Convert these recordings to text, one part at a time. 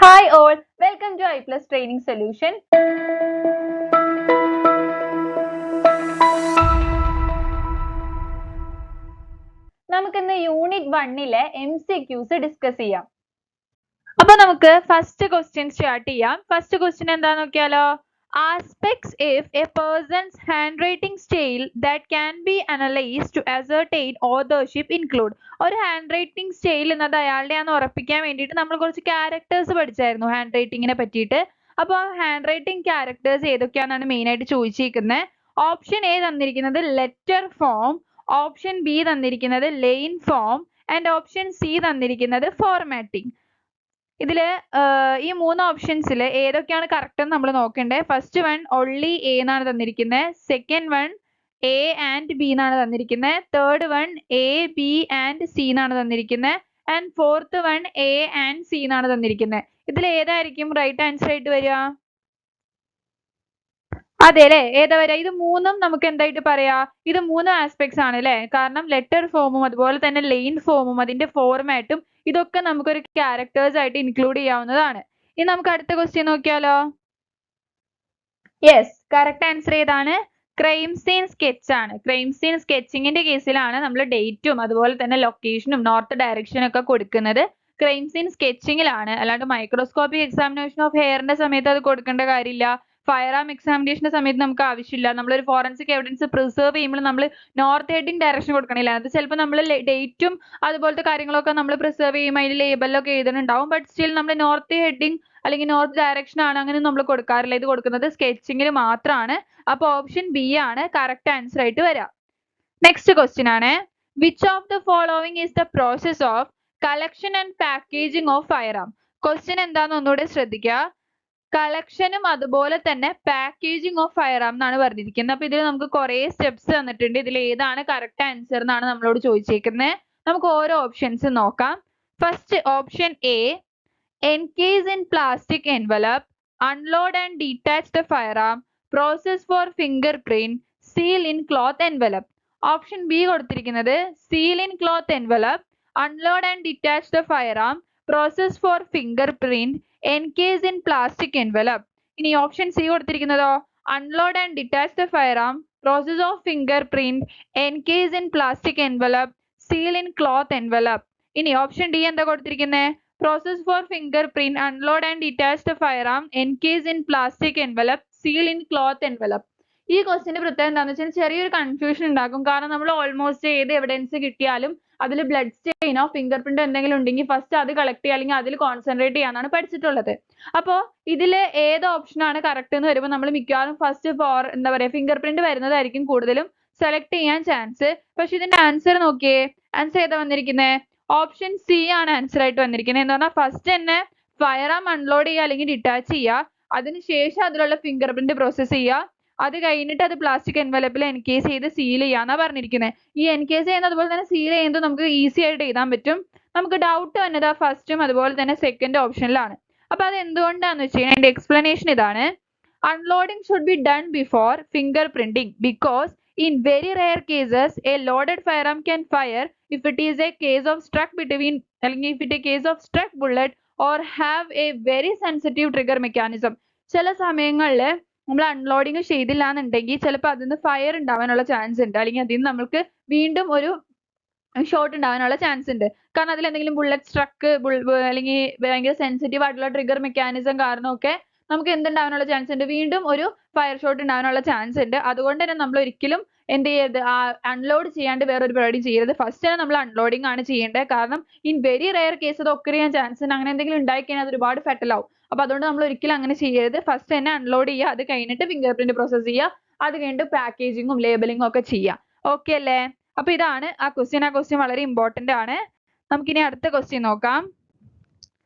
Hi all, welcome to iPlus Training Solution. നമുക്കിന്ന് unit 1ലെ MCQs discuss ചെയ്യാം. അപ്പോൾ നമുക്ക് ഫസ്റ്റ് ക്വസ്റ്റ്യൻ സ്റ്റാർട്ട് ചെയ്യാം. ഫസ്റ്റ് ക്വസ്റ്റ്യൻ എന്താണെന്ന് നോക്കിയാലോ? Aspects if a person's handwriting style that can be analyzed to ascertain authorship include. ഒരു hand writing style എന്നത് അയാളുടെയാണെന്ന് ഉറപ്പിക്കാൻ വേണ്ടിയിട്ട് നമ്മൾ കുറച്ച് ക്യാരക്ടേഴ്സ് പഠിച്ചായിരുന്നു ഹാൻഡ് റൈറ്റിങ്ങിനെ പറ്റിയിട്ട്. അപ്പോൾ ഹാൻഡ് റൈറ്റിംഗ് ക്യാരക്ടേഴ്സ് ഏതൊക്കെയാണെന്നാണ് മെയിൻ ആയിട്ട് ചോദിച്ചിരിക്കുന്നത്. ഓപ്ഷൻ എ തന്നിരിക്കുന്നത് ലെറ്റർ ഫോം, ഓപ്ഷൻ ബി തന്നിരിക്കുന്നത് line form and option C തന്നിരിക്കുന്നത് ഫോർമാറ്റിംഗ്. ഇതിൽ ഈ മൂന്ന് ഓപ്ഷൻസിൽ ഏതൊക്കെയാണ് കറക്റ്റ് എന്ന് നമ്മൾ നോക്കണ്ടേ. ഫസ്റ്റ് വൺ ഒൺലി എ എന്നാണ് തന്നിരിക്കുന്നത്, second one A and B എന്നാണ് തന്നിരിക്കുന്നത്, third one A B and C എന്നാണ് തന്നിരിക്കുന്നത് and fourth one A and C എന്നാണ് തന്നിരിക്കുന്നത്. ഇതിൽ ഏതായിരിക്കും റൈറ്റ് ആൻസർ ആയിട്ട് വരിക? അതെ അല്ലേ, ഏതാ വരിക? ഇത് മൂന്നും നമുക്ക് എന്തായിട്ട് പറയാ? ഇത് മൂന്ന് ആസ്പെക്ട്സ് ആണ് അല്ലേ. കാരണം ലെറ്റർ ഫോമും അതുപോലെ തന്നെ ലൈൻ ഫോമും അതിന്റെ ഫോർമാറ്റും ഇതൊക്കെ നമുക്കൊരു ക്യാരക്ടേഴ്സ് ആയിട്ട് ഇൻക്ലൂഡ് ചെയ്യാവുന്നതാണ്. ഇനി നമുക്ക് അടുത്ത ക്വസ്റ്റ്യൻ നോക്കിയാലോ? യെസ്, കറക്റ്റ് ആൻസർ ഏതാണ്? ക്രൈം സീൻ സ്കെച്ച് ആണ്. ക്രൈം സീൻ സ്കെച്ചിങ്ങിന്റെ കേസിലാണ് നമ്മൾ ഡേറ്റും അതുപോലെ തന്നെ ലൊക്കേഷനും നോർത്ത് ഡയറക്ഷനും ഒക്കെ കൊടുക്കുന്നത്. ക്രൈം സീൻ സ്കെച്ചിങ്ങിലാണ്, അല്ലാണ്ട് മൈക്രോസ്കോപ്പിക് എക്സാമിനേഷൻ ഓഫ് ഹെയറിന്റെ സമയത്ത് അത് കൊടുക്കേണ്ട കാര്യമില്ല. ഫയർ ആം എക്സാമിനേഷന്റെ സമയത്ത് നമുക്ക് ആവശ്യമില്ല. നമ്മളൊരു ഫോറൻസിക് എവിഡൻസ് പ്രിസർവ് ചെയ്യുമ്പോൾ നമ്മൾ നോർത്ത് ഹെഡിങ് ഡയറക്ഷൻ കൊടുക്കണില്ല. അത് ചിലപ്പോൾ നമ്മൾ ഡേറ്റും അതുപോലത്തെ കാര്യങ്ങളൊക്കെ നമ്മൾ പ്രിസർവ് ചെയ്യുമ്പോൾ അതിൽ ലേബലിലൊക്കെ എഴുതുന്നുണ്ടാവും. ബട്ട് സ്റ്റിൽ നമ്മൾ നോർത്ത് ഹെഡിങ് അല്ലെങ്കിൽ നോർത്ത് ഡയറക്ഷൻ ആണ് അങ്ങനെ നമ്മൾ കൊടുക്കാറില്ല. ഇത് കൊടുക്കുന്നത് സ്കെച്ചിങ്ങിൽ മാത്രമാണ്. അപ്പോൾ ഓപ്ഷൻ ബി ആണ് കറക്റ്റ് ആൻസർ ആയിട്ട് വരാം. നെക്സ്റ്റ് ക്വസ്റ്റ്യൻ ആണ്, which of the following is the process of collection and packaging of firearm? Question എന്താണെന്ന് ഒന്നുകൂടെ ശ്രദ്ധിക്കുക. കളക്ഷനും അതുപോലെ തന്നെ പാക്കേജിംഗ് ഓഫ് ഫയർ ആം എന്നാണ് പറഞ്ഞിരിക്കുന്നത്. അപ്പൊ ഇതിൽ നമുക്ക് കുറെ സ്റ്റെപ്സ് തന്നിട്ടുണ്ട്. ഇതിൽ ഏതാണ് കറക്റ്റ് ആൻസർ എന്നാണ് നമ്മളോട് ചോദിച്ചേക്കുന്നത്. നമുക്ക് ഓരോ ഓപ്ഷൻസ് നോക്കാം. First option A, encase in plastic envelope, unload and detach the firearm, process for fingerprint, seal in cloth envelope. Option B കൊടുത്തിരിക്കുന്നത് seal in cloth envelope, unload and detach the firearm, process for fingerprint, encase in plastic envelope. ഇനി option C കൊടുത്തിരിക്കുന്നതോ unload and detach the firearm, process of fingerprint, encase in plastic envelope, seal in cloth envelope. ഇനി option D എന്താ കൊടുത്തിരിക്കുന്നത്? Process for fingerprint, unload and detach the firearm, encase in plastic envelope, seal in cloth envelope. ഈ ക്വസ്റ്റിന്റെ പ്രത്യേകത എന്താണെന്ന് വെച്ചാൽ ചെറിയൊരു confusion ഉണ്ടാക്കും. കാരണം നമ്മൾ ഓൾമോസ്റ്റ് ഏത് എവിഡൻസ് കിട്ടിയാലും അതിൽ ബ്ലഡ് സ്റ്റെയിനോ ഫിംഗർ പ്രിന്റ് എന്തെങ്കിലും ഉണ്ടെങ്കിൽ ഫസ്റ്റ് അത് കളക്ട് ചെയ്യുക അല്ലെങ്കിൽ അതിൽ കോൺസെൻട്രേറ്റ് ചെയ്യാനാണ് പഠിച്ചിട്ടുള്ളത്. അപ്പോൾ ഇതിൽ ഏത് ഓപ്ഷൻ ആണ് കറക്റ്റ് എന്ന് വരുമ്പോൾ നമ്മൾ മിക്കവാറും ഫസ്റ്റ് എന്താ പറയുക ഫിംഗർ പ്രിന്റ് വരുന്നതായിരിക്കും കൂടുതലും സെലക്ട് ചെയ്യാൻ ചാൻസ്. പക്ഷെ ഇതിന്റെ ആൻസർ നോക്കിയേ, ആൻസർ ഏതാ വന്നിരിക്കുന്നത്? ഓപ്ഷൻ സി ആണ് ആൻസർ ആയിട്ട് വന്നിരിക്കുന്നത്. എന്ന് പറഞ്ഞാൽ ഫസ്റ്റ് തന്നെ ഫയർ ആം അൺലോഡ് ചെയ്യുക അല്ലെങ്കിൽ ഡിറ്റാച്ച് ചെയ്യുക, അതിനുശേഷം അതിലുള്ള ഫിംഗർ പ്രിന്റ് പ്രോസസ് ചെയ്യുക, അത് കഴിഞ്ഞിട്ട് അത് പ്ലാസ്റ്റിക് എൻവലപ്പിൽ എൻകേസ് ചെയ്ത് സീൽ ചെയ്യാന്നാ പറഞ്ഞിരിക്കുന്നത്. ഈ എൻകേസ് ചെയ്യുന്നത് അതുപോലെ തന്നെ സീൽ ചെയ്യുന്നത് നമുക്ക് ഈസി ആയിട്ട് എഴുതാൻ പറ്റും. നമുക്ക് ഡൗട്ട് വന്നത് ഫസ്റ്റും അതുപോലെ തന്നെ സെക്കൻഡ് ഓപ്ഷനിലാണ്. അപ്പൊ അത് എന്തുകൊണ്ടാന്ന് വെച്ച് കഴിഞ്ഞാൽ അതിന്റെ എക്സ്പ്ലനേഷൻ ഇതാണ്. Unloading should be done before finger printing because in very rare cases a loaded firearm can fire if it is a case of struck between if it is a case of struck bullet or have a very sensitive trigger mechanism. ചില സമയങ്ങളിൽ നമ്മൾ unloading ചെയ്തില്ല എന്നുണ്ടെങ്കിൽ ചിലപ്പോൾ അതിൽ നിന്ന് fire ഉണ്ടാവാനുള്ള chance ഉണ്ട്, അല്ലെങ്കിൽ അതിൽ നിന്ന് നമുക്ക് വീണ്ടും ഒരു ഷോട്ട് ഉണ്ടാവാനുള്ള ചാൻസ് ഉണ്ട്. കാരണം അതിൽ എന്തെങ്കിലും ബുള്ളറ്റ് സ്ട്രക്ക് അല്ലെങ്കിൽ ഭയങ്കര സെൻസിറ്റീവ് ആയിട്ടുള്ള ട്രിഗർ മെക്കാനിസം കാരണമൊക്കെ നമുക്ക് എന്തുണ്ടാവാനുള്ള ചാൻസ് ഉണ്ട്? വീണ്ടും ഒരു ഫയർ ഷോട്ട് ഉണ്ടാവാനുള്ള ചാൻസ് ഉണ്ട്. അതുകൊണ്ട് തന്നെ നമ്മൾ ഒരിക്കലും എന്ത് ചെയ്യരുത്, അൺലോഡ് ചെയ്യാണ്ട് വേറൊരു പരിപാടി ചെയ്യരുത്. ഫസ്റ്റ് തന്നെ നമ്മൾ അൺലോഡിംഗ് ആണ് ചെയ്യേണ്ടത്. കാരണം ഇൻ വെരി റെയർ കേസ് അത് ഒക്കർ ചെയ്യാൻ ചാൻസ് ഉണ്ട്. അങ്ങനെ എന്തെങ്കിലും ഉണ്ടായിക്കഴിഞ്ഞാൽ അത് ഒരുപാട് ഫെറ്റൽ ആവും. അപ്പൊ അതുകൊണ്ട് നമ്മൾ ഒരിക്കലും അങ്ങനെ ചെയ്യരുത്. ഫസ്റ്റ് തന്നെ അൺലോഡ് ചെയ്യുക, അത് കഴിഞ്ഞിട്ട് ഫിംഗർ പ്രിന്റ് പ്രോസസ് ചെയ്യുക, അത് കഴിഞ്ഞിട്ട് പാക്കേജിങ്ങും ലേബലിങ്ങും ഒക്കെ ചെയ്യുക. ഓക്കെ അല്ലേ? അപ്പൊ ഇതാണ് ആ ക്വസ്റ്റ്യൻ. ആ ക്വസ്റ്റ്യൻ വളരെ ഇമ്പോർട്ടന്റ് ആണ്. നമുക്കിനി അടുത്ത ക്വസ്റ്റ്യൻ നോക്കാം.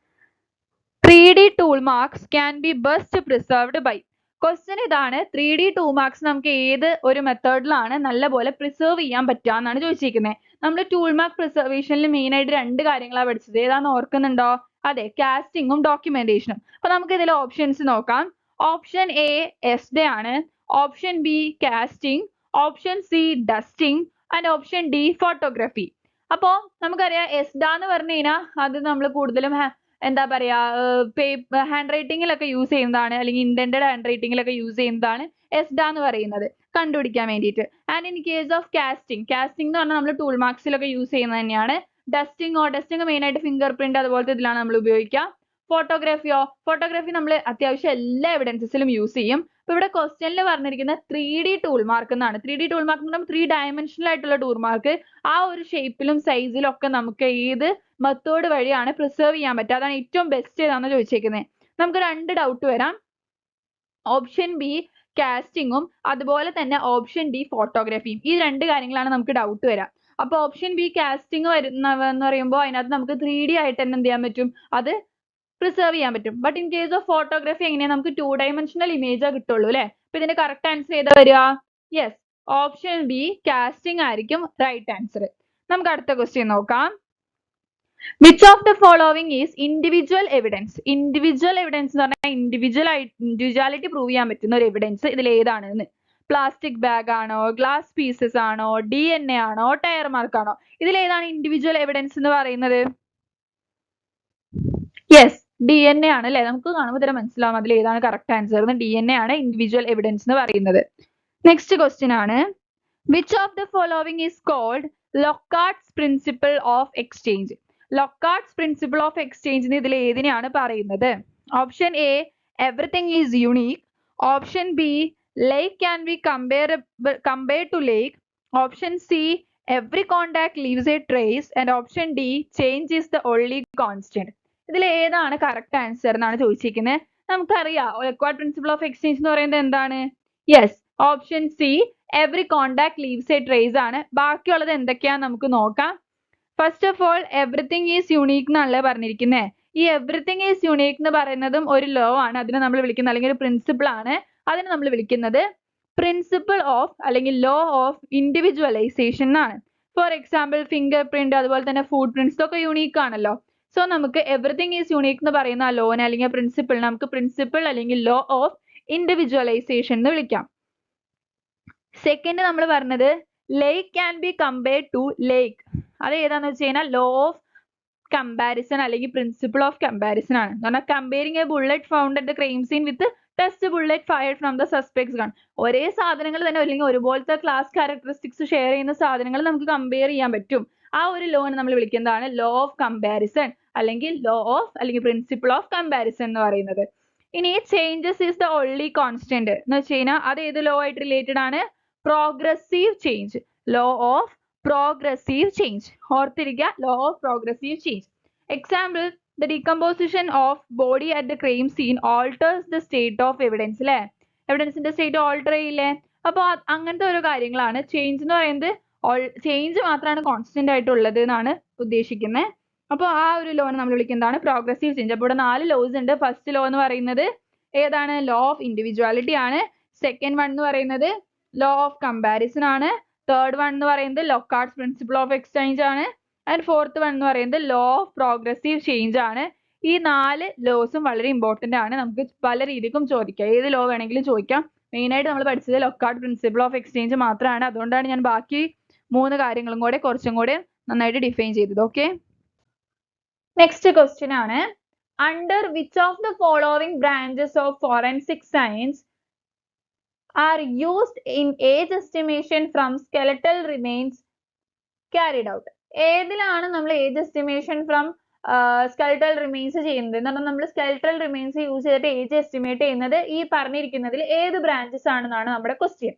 3D tool marks can be best preserved by. Question ഇതാണ്, 3D ടൂൾ മാർക്സ് നമുക്ക് ഏത് ഒരു മെത്തേഡിലാണ് നല്ലപോലെ പ്രിസർവ് ചെയ്യാൻ പറ്റുക എന്നാണ് ചോദിച്ചിരിക്കുന്നത്. നമ്മൾ ടൂൾ മാർക്ക് പ്രിസർവേഷനിൽ മെയിൻ ആയിട്ട് രണ്ട് കാര്യങ്ങളാണ് പഠിച്ചത്. ഏതാന്ന് ഓർക്കുന്നുണ്ടോ? അതെ, കാസ്റ്റിംഗും ഡോക്യുമെന്റേഷനും. അപ്പൊ നമുക്ക് ഇതിൽ ഓപ്ഷൻസ് നോക്കാം. ഓപ്ഷൻ എ എസ്ഡേ ആണ്, option B casting, option C dusting and option D photography. അപ്പോൾ നമുക്കറിയാം എസ്ഡ എന്ന് പറഞ്ഞു കഴിഞ്ഞാൽ അത് നമ്മൾ കൂടുതലും എന്താ പറയാ ഹാൻഡ് റൈറ്റിംഗിലൊക്കെ യൂസ് ചെയ്യുന്നതാണ്, അല്ലെങ്കിൽ ഇന്റന്റഡ് ഹാൻഡ് റൈറ്റിംഗിലൊക്കെ യൂസ് ചെയ്യുന്നതാണ് എസ്ഡ എന്ന് പറയുന്നത് കണ്ടുപിടിക്കാൻ വേണ്ടിയിട്ട്. And in case of casting എന്ന് പറഞ്ഞാൽ നമ്മൾ ടൂൾ മാർക്സിലൊക്കെ യൂസ് ചെയ്യുന്നത് തന്നെയാണ്. ഡസ്റ്റിംഗ് മെയിൻ ആയിട്ട് ഫിംഗർ പ്രിന്റ് അതുപോലത്തെ ഇതിലാണ് നമ്മൾ ഉപയോഗിക്കുക. ഫോട്ടോഗ്രാഫി നമ്മൾ അത്യാവശ്യം എല്ലാ എവിഡൻസസിലും യൂസ് ചെയ്യും. അപ്പൊ ഇവിടെ ക്വസ്റ്റ്യനിൽ പറഞ്ഞിരിക്കുന്ന 3D ടൂൾ മാർക്ക് എന്നാണ്. 3D ടൂൾ മാർക്ക് എന്ന് പറയുമ്പോൾ 3 ഡയമെൻഷനൽ ആയിട്ടുള്ള ടൂൾ മാർക്ക് ആ ഒരു ഷേപ്പിലും സൈസിലും ഒക്കെ നമുക്ക് ഏത് മെത്തേഡ് വഴിയാണ് പ്രിസർവ് ചെയ്യാൻ പറ്റുക, അതാണ് ഏറ്റവും ബെസ്റ്റ് ഏതാണെന്ന് ചോദിച്ചേക്കുന്നത്. നമുക്ക് 2 ഡൗട്ട് വരാം. ഓപ്ഷൻ ബി കാസ്റ്റിംഗും അതുപോലെ തന്നെ ഓപ്ഷൻ ഡി ഫോട്ടോഗ്രാഫിയും. ഈ 2 കാര്യങ്ങളാണ് നമുക്ക് ഡൗട്ട് വരാം. അപ്പൊ ഓപ്ഷൻ ബി കാസ്റ്റിംഗ് എന്ന് പറയുമ്പോൾ അതിനകത്ത് നമുക്ക് 3D ആയിട്ട് തന്നെ എന്ത് ചെയ്യാൻ പറ്റും, അത് പ്രിസർവ് ചെയ്യാൻ പറ്റും. But in case of photography എങ്ങനെയാണ്, നമുക്ക് 2 ഡയമെൻഷനൽ ഇമേജ് കിട്ടുള്ളൂ അല്ലെ. അപ്പൊ ഇതിന്റെ കറക്റ്റ് ആൻസർ ഏതാ വരിക? യെസ്, ഓപ്ഷൻ ബി കാസ്റ്റിംഗ് ആയിരിക്കും റൈറ്റ് ആൻസർ. നമുക്ക് അടുത്ത ക്വസ്റ്റ്യൻ നോക്കാം. Which of the following is individual evidence? Individual evidence എന്ന് പറഞ്ഞാൽ ഇൻഡിവിജ്വാലിറ്റി പ്രൂവ് ചെയ്യാൻ പറ്റുന്ന ഒരു എവിഡൻസ് ഇതിൽ ഏതാണെന്ന്. പ്ലാസ്റ്റിക് ബാഗ് ആണോ, ഗ്ലാസ് പീസസ് ആണോ, DNA ആണോ, ടയർ മാർക്ക് ആണോ? ഇതിൽ ഏതാണ് ഇൻഡിവിജ്വൽ എവിഡൻസ് എന്ന് പറയുന്നത്? യെസ്, DNA ആണ് അല്ലെ. നമുക്ക് കാണുമ്പോൾ തന്നെ മനസ്സിലാവും അതിൽ ഏതാണ് കറക്റ്റ് ആൻസർ. DNA ആണ് ഇൻഡിവിജ്വൽ എവിഡൻസ് എന്ന് പറയുന്നത്. നെക്സ്റ്റ് ക്വസ്റ്റ്യൻ ആണ്, which of the following is called Locard's principle of exchange? Locard's principle of exchange ഇതിൽ ഏതിനെയാണ് പറയുന്നത്? Option A everything is unique, option B lake can be compared to lake, option C every contact leaves a trace, and option D change is the only constant. ഇതിൽ ഏതാണ് correct answer എന്നാണ് ചോദിച്ചിരിക്കുന്നത്. നമുക്കറിയാം ലൊക്കാർട്ട് principle of exchange എന്ന് പറയുന്നത് എന്താണ്? Yes, option C every contact leaves a trace ആണ്. ബാക്കിയുള്ളത് എന്തൊക്കെയാന്ന് നമുക്ക് നോക്കാം. First of all everything is unique എന്നാണല്ലേ പറഞ്ഞിരിക്കുന്നത്. ഈ എവറിത്തിങ് ഈസ് യുണീക് എന്ന് പറയുന്നതും ഒരു ലോ ആണ്, അതിനെ നമ്മൾ വിളിക്കുന്നത്, അല്ലെങ്കിൽ ഒരു പ്രിൻസിപ്പിൾ ആണ്, അതിനെ നമ്മൾ വിളിക്കുന്നത് പ്രിൻസിപ്പിൾ ഓഫ് അല്ലെങ്കിൽ ലോ ഓഫ് ഇൻഡിവിജ്വലൈസേഷൻ എന്നാണ്. ഫോർ എക്സാമ്പിൾ ഫിംഗർ പ്രിന്റ് അതുപോലെ തന്നെ ഫുട് പ്രിന്റ്സ് ഒക്കെ യുണീക്ക് ആണല്ലോ. സോ നമുക്ക് എവറിത്തിങ് ഈസ് യുണീക് എന്ന് പറയുന്ന ആ ലോനെ അല്ലെങ്കിൽ പ്രിൻസിപ്പിൾ നമുക്ക് പ്രിൻസിപ്പിൾ അല്ലെങ്കിൽ ലോ ഓഫ് ഇൻഡിവിജ്വലൈസേഷൻ എന്ന് വിളിക്കാം. സെക്കൻഡ് നമ്മൾ പറഞ്ഞത് like can be compared to like. അത് ഏതാന്ന് വെച്ച് കഴിഞ്ഞാൽ ലോ ഓഫ് കമ്പാരിസൺ അല്ലെങ്കിൽ പ്രിൻസിപ്പിൾ ഓഫ് കമ്പാരിസൺ ആണ്. എന്ന് പറഞ്ഞാൽ comparing a bullet found at the crime scene with test bullet fired from the suspect's gun. ഒരേ സാധനങ്ങൾ തന്നെ അല്ലെങ്കിൽ ഒരുപോലത്തെ ക്ലാസ് ക്യാരക്ടറിസ്റ്റിക്സ് ഷെയർ ചെയ്യുന്ന സാധനങ്ങൾ നമുക്ക് കമ്പയർ ചെയ്യാൻ പറ്റും. ആ ഒരു ലോനെ നമ്മൾ വിളിക്കുന്നതാണ് ലോ ഓഫ് കമ്പാരിസൺ അല്ലെങ്കിൽ ലോ ഓഫ് അല്ലെങ്കിൽ പ്രിൻസിപ്പിൾ ഓഫ് കമ്പാരിസൺ എന്ന് പറയുന്നത്. ഇനി changes is the only constant എന്ന് വെച്ച് കഴിഞ്ഞാൽ അത് ഏത് ലോ ആയിട്ട് റിലേറ്റഡ് ആണ്? Progressive change, law of progressive change. ഓർത്തിരിക്കുക, law of progressive change. Example the decomposition of body at the crime scene alters the state of evidence അല്ലേ. എവിഡൻസിന്റെ state alter ചെയ്യില്ലേ. അപ്പോൾ അങ്ങനത്തെ ഓരോ കാര്യങ്ങളാണ് ചേഞ്ച് എന്ന് പറയുന്നത്. ചേഞ്ച് മാത്രമാണ് കോൺസ്റ്റന്റ് ആയിട്ടുള്ളത് എന്നാണ് ഉദ്ദേശിക്കുന്നത്. അപ്പോൾ ആ ഒരു ലോനെ നമ്മൾ വിളിക്കുന്നതാണ് പ്രോഗ്രസീവ് ചേഞ്ച്. അപ്പോൾ ഇവിടെ 4 ലോസ് ഉണ്ട്. ഫസ്റ്റ് ലോ എന്ന് പറയുന്നത് ഏതാണ്? ലോ ഓഫ് ഇൻഡിവിജ്വാലിറ്റി ആണ്. സെക്കൻഡ് വൺ എന്ന് പറയുന്നത് ലോ ഓഫ് കമ്പാരിസൺ ആണ്. തേർഡ് വൺ എന്ന് പറയുന്നത് ലൊക്കാർട്ട്സ് പ്രിൻസിപ്പിൾ ഓഫ് എക്സ്ചേഞ്ച് ആണ്. ആൻഡ് ഫോർത്ത് വൺ എന്ന് പറയുന്നത് ലോ ഓഫ് പ്രോഗ്രസീവ് ചേഞ്ച് ആണ്. ഈ 4 ലോസും വളരെ ഇമ്പോർട്ടന്റ് ആണ്. നമുക്ക് പല രീതിക്കും ചോദിക്കാം, ഏത് ലോ വേണമെങ്കിലും ചോദിക്കാം. മെയിൻ ആയിട്ട് നമ്മൾ പഠിച്ചത് ലൊക്കാർട്ട് പ്രിൻസിപ്പിൾ ഓഫ് എക്സ്ചേഞ്ച് മാത്രമാണ്. അതുകൊണ്ടാണ് ഞാൻ ബാക്കി 3 കാര്യങ്ങളും കൂടെ കുറച്ചും കൂടെ നന്നായിട്ട് ഡിഫൈൻ ചെയ്തത്. ഓക്കെ, നെക്സ്റ്റ് ക്വസ്റ്റ്യൻ ആണ്, under which of the following branches of forensic science are used in age estimation from skeletal remains carried out? ഏതിലാണ് നമ്മൾ age estimation from skeletal remains ചെയ്യുന്നത് എന്ന് പറഞ്ഞാൽ നമ്മൾ സ്കെലറ്റൽ റിമെയിൻസ് യൂസ് ചെയ്തിട്ട് age estimate ചെയ്യുന്നത് ഈ പറഞ്ഞിരിക്കുന്നതിൽ ഏത് ബ്രാഞ്ചസ് ആണെന്നാണ് നമ്മുടെ ക്വസ്റ്റ്യൻ.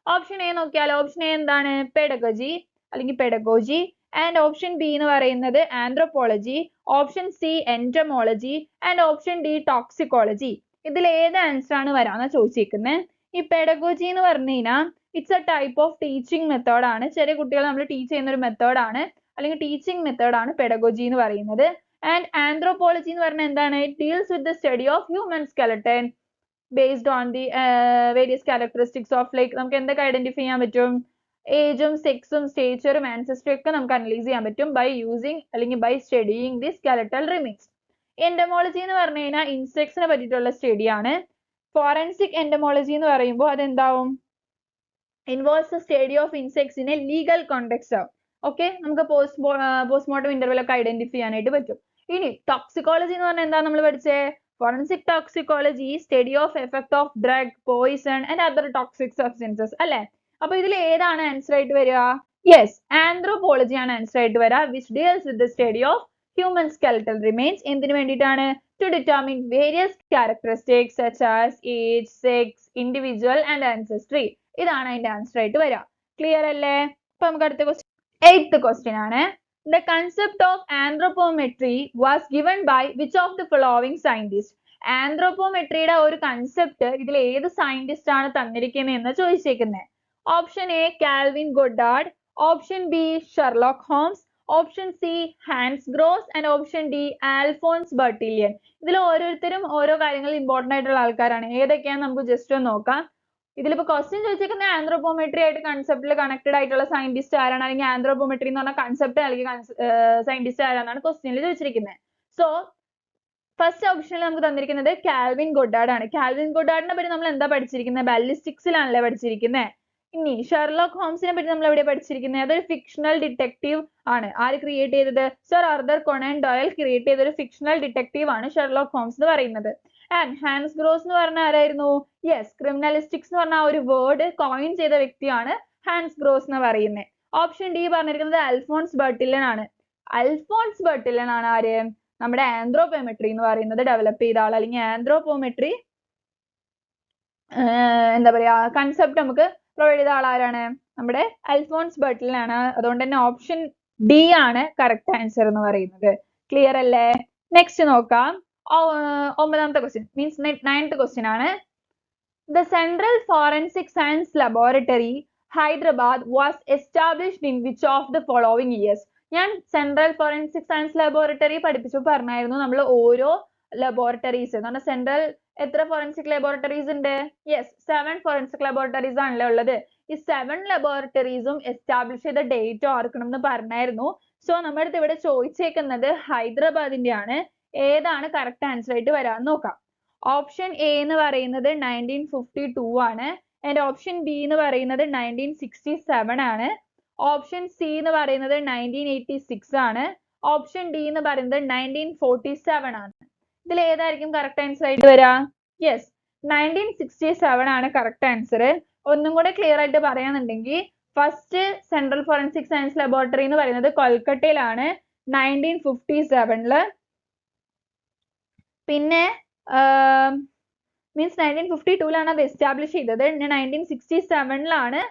ഓപ്ഷൻ എ നോക്കിയാൽ ഓപ്ഷൻ എ എന്താണ്? പെഡഗോജി അല്ലെങ്കിൽ പെഡഗോജി. ആൻഡ് ഓപ്ഷൻ ബി എന്ന് പറയുന്നത് anthropology, option C entomology, and option D toxicology. ഇതിൽ ഏത് ആൻസർ ആണ് വരാന്ന് ചോദിച്ചിരിക്കുന്നത്. ഈ പെഡഗോജി എന്ന് പറഞ്ഞു കഴിഞ്ഞാൽ it's A type of teaching method ആണ്. ചെറിയ കുട്ടികളെ നമ്മൾ ടീച്ച് ചെയ്യുന്ന ഒരു മെത്തേഡ് ആണ്, അല്ലെങ്കിൽ ടീച്ചിങ് മെത്തേഡ് ആണ് പെഡഗോജി എന്ന് പറയുന്നത്. ആൻഡ് ആന്ത്രോപോളജി എന്ന് പറഞ്ഞാൽ എന്താണ്? It deals with the study of human skeleton based on the various characteristics of like നമുക്ക് എന്തൊക്കെ ഐഡന്റിഫൈ ചെയ്യാൻ പറ്റും? ഏജും സെക്സും സ്റ്റേച്ചറും ആൻസെസ്ട്രി ഒക്കെ നമുക്ക് അനലൈസ് ചെയ്യാൻ പറ്റും ബൈ യൂസിങ് അല്ലെങ്കിൽ by studying the skeletal remains. Entomology എന്ന് പറഞ്ഞു കഴിഞ്ഞാൽ ഇൻസെക്ട്സിനെ പറ്റിയിട്ടുള്ള സ്റ്റഡിയാണ്. ഫോറൻസിക് എൻഡമോളജി എന്ന് പറയുമ്പോൾ അതെന്താവും? involves the study of insects in a legal context. Okay, നമുക്ക് പോസ്റ്റ്മോർട്ടം ഇന്റർവെൽ ഒക്കെ ഐഡന്റിഫൈ ചെയ്യാനായിട്ട് പറ്റും. ഇനി ടോക്സിക്കോളജി എന്ന് പറഞ്ഞാൽ എന്താ നമ്മൾ പഠിച്ചേ? Forensic toxicology study of effect of drug, poison and other toxic substances അല്ലെ? അപ്പൊ ഇതിൽ ഏതാണ് ആൻസർ ആയിട്ട് വരിക? യെസ്, ആന്ത്രോപോളജി ആണ് ആൻസർ ആയിട്ട് വരിക. Which deals with the study of human skeletal remains. എന്തിനു വേണ്ടിയിട്ടാണ്? To determine various characteristics such as age, sex, individual and ancestry. ഇതാണ് അതിന്റെ ആൻസർ ആയിട്ട് വരിക. ക്ലിയർ അല്ലേ? അപ്പൊ നമുക്ക് അടുത്ത ക്വസ്റ്റ്യൻ, 8th ക്വസ്റ്റ്യൻ ആണ്. The concept of anthropometry was given by which of the following scientists? ആന്ത്രോപോമെട്രിയുടെ ഒരു കൺസെപ്റ്റ് ഇതിൽ ഏത് സയന്റിസ്റ്റ് ആണ് തന്നിരിക്കുന്നത് എന്ന് ചോദിച്ചേക്കുന്നത്. Option A Calvin Goddard, option B Sherlock Holmes, option C Hans Gross and option D Alphonse Bertillon. ഇതിൽ ഓരോരുത്തരും ഓരോ കാര്യങ്ങൾ ഇമ്പോർട്ടന്റ് ആയിട്ടുള്ള ആൾക്കാരാണ്. ഏതൊക്കെയാന്ന് നമുക്ക് ജസ്റ്റ് ഒന്ന് നോക്കാം. ഇതിലിപ്പോ ക്വസ്റ്റ്യൻ ചോദിച്ചിരിക്കുന്ന ആന്ത്രോപോമെട്രി ആയിട്ട് കൺസെപ്റ്റിൽ കണക്റ്റഡ് ആയിട്ടുള്ള സയന്റിസ്റ്റ് ആരാണ്, അല്ലെങ്കിൽ ആന്ത്രോപോമെട്രി എന്ന് പറഞ്ഞ കൺസെപ്റ്റ് അല്ലെങ്കിൽ സയന്റിസ്റ്റ് ആരാണെന്നാണ് ക്വസ്റ്റ്യനിൽ ചോദിച്ചിരിക്കുന്നത്. സോ ഫസ്റ്റ് ഓപ്ഷനിൽ നമുക്ക് തന്നിരിക്കുന്നത് കാൽവിൻ ഗോഡാർഡ് ആണ്. കാൽവിൻ ഗോഡാർഡിനെ പറ്റി നമ്മൾ എന്താ പഠിച്ചിരിക്കുന്നത്? ബാലിസ്റ്റിക്സിലാണല്ലേ പഠിച്ചിരിക്കുന്നത്. ഇനി ഷെർലോക്ക് ഹോംസിനെ പറ്റി നമ്മൾ എവിടെ പഠിച്ചിരിക്കുന്നത്? അതൊരു ഫിക്ഷണൽ ഡിറ്റക്റ്റീവ് ആണ്. ആര് ക്രിയേറ്റ് ചെയ്തത്? സർ ആർതർ കോണൻ ഡോയൽ ക്രിയേറ്റ് ചെയ്ത ഒരു ഫിക്ഷണൽ ഡിറ്റക്റ്റീവ് ആണ് ഷെർലോക്ക് ഹോംസ് എന്ന് പറയുന്നത്. ആൻഡ് ഹാൻസ് ഗ്രോസ് എന്ന് പറഞ്ഞ ആരായിരുന്നു? യെസ്, ക്രിമിനലിസ്റ്റിക്സ് എന്ന് പറഞ്ഞ ആ ഒരു വേർഡ് കോയിൻ ചെയ്ത വ്യക്തിയാണ് ഹാൻസ് ഗ്രോസ് എന്ന് പറയുന്നത്. ഓപ്ഷൻ ഡി പറഞ്ഞിരിക്കുന്നത് അൽഫോൺസ് ബർട്ടിലിയൻ ആണ്. അൽഫോൺസ് ബർട്ടിലിയൻ ആണ് ആര്? നമ്മുടെ ആന്ത്രോപോമെട്രി എന്ന് പറയുന്നത് ഡെവലപ്പ് ചെയ്ത ആൾ, അല്ലെങ്കിൽ ആന്ത്രോപോമെട്രി എന്താ പറയാ കൺസെപ്റ്റ് നമുക്ക് പ്രൊവൈഡ് ചെയ്ത ആൾ ആരാണ്? നമ്മുടെ അൽഫോൺസ് ബർട്ടിലിയൻ ആണ്. അതുകൊണ്ട് തന്നെ ഓപ്ഷൻ ഡി ആണ് കറക്റ്റ് ആൻസർ എന്ന് പറയുന്നത്. ക്ലിയർ അല്ലേ? നെക്സ്റ്റ് നോക്കാം. 9th question means 9th question ആണ്. The Central Forensic Science Laboratory, Hyderabad was established in which of the following years? ഞാൻ സെൻട്രൽ ഫോറൻസിക് സയൻസ് ലബോറട്ടറി പഠിപ്പിച്ചപ്പോൾ പറഞ്ഞായിരുന്നു നമ്മൾ ഓരോ ലബോറട്ടറീസ് എന്ന് പറഞ്ഞാൽ സെൻട്രൽ എത്ര ഫോറൻസിക് ലബോറട്ടറീസ് ഉണ്ട്? യെസ്, 7 ഫോറൻസിക് ലബോറട്ടറീസ് ആണല്ലേ ഉള്ളത്. ഈ 7 ലബോറട്ടറീസും എസ്റ്റാബ്ലിഷ് ചെയ്ത ഡേറ്റ് ഓർക്കണം എന്ന് പറഞ്ഞായിരുന്നു. സോ നമ്മുടെ അടുത്ത് ഇവിടെ ചോദിച്ചേക്കുന്നത് ഹൈദരാബാദിന്റെ ആണ്. ഏതാണ് കറക്റ്റ് ആൻസർ ആയിട്ട് വരാൻ നോക്കാം. ഓപ്ഷൻ എ എന്ന് പറയുന്നത് 1952 ആണ്. ആൻഡ് ഓപ്ഷൻ ബി എന്ന് പറയുന്നത് 1967 ആണ്. ഓപ്ഷൻ സി എന്ന് പറയുന്നത് 1986 ആണ്. ഓപ്ഷൻ ഡി എന്ന് പറയുന്നത് 1947 ആണ്. ഇതിൽ ഏതായിരിക്കും കറക്റ്റ് ആൻസർ ആയിട്ട് വരിക? യെസ്, 1967 ആണ് കറക്റ്റ് ആൻസർ. ഒന്നും കൂടെ ക്ലിയർ ആയിട്ട് പറയാന്നുണ്ടെങ്കിൽ first central forensic science laboratory എന്ന് പറയുന്നത് കൊൽക്കട്ടയിലാണ് 1957. പിന്നെ മീൻസ് 1952 അത് എസ്റ്റാബ്ലിഷ് ചെയ്തത്. 1967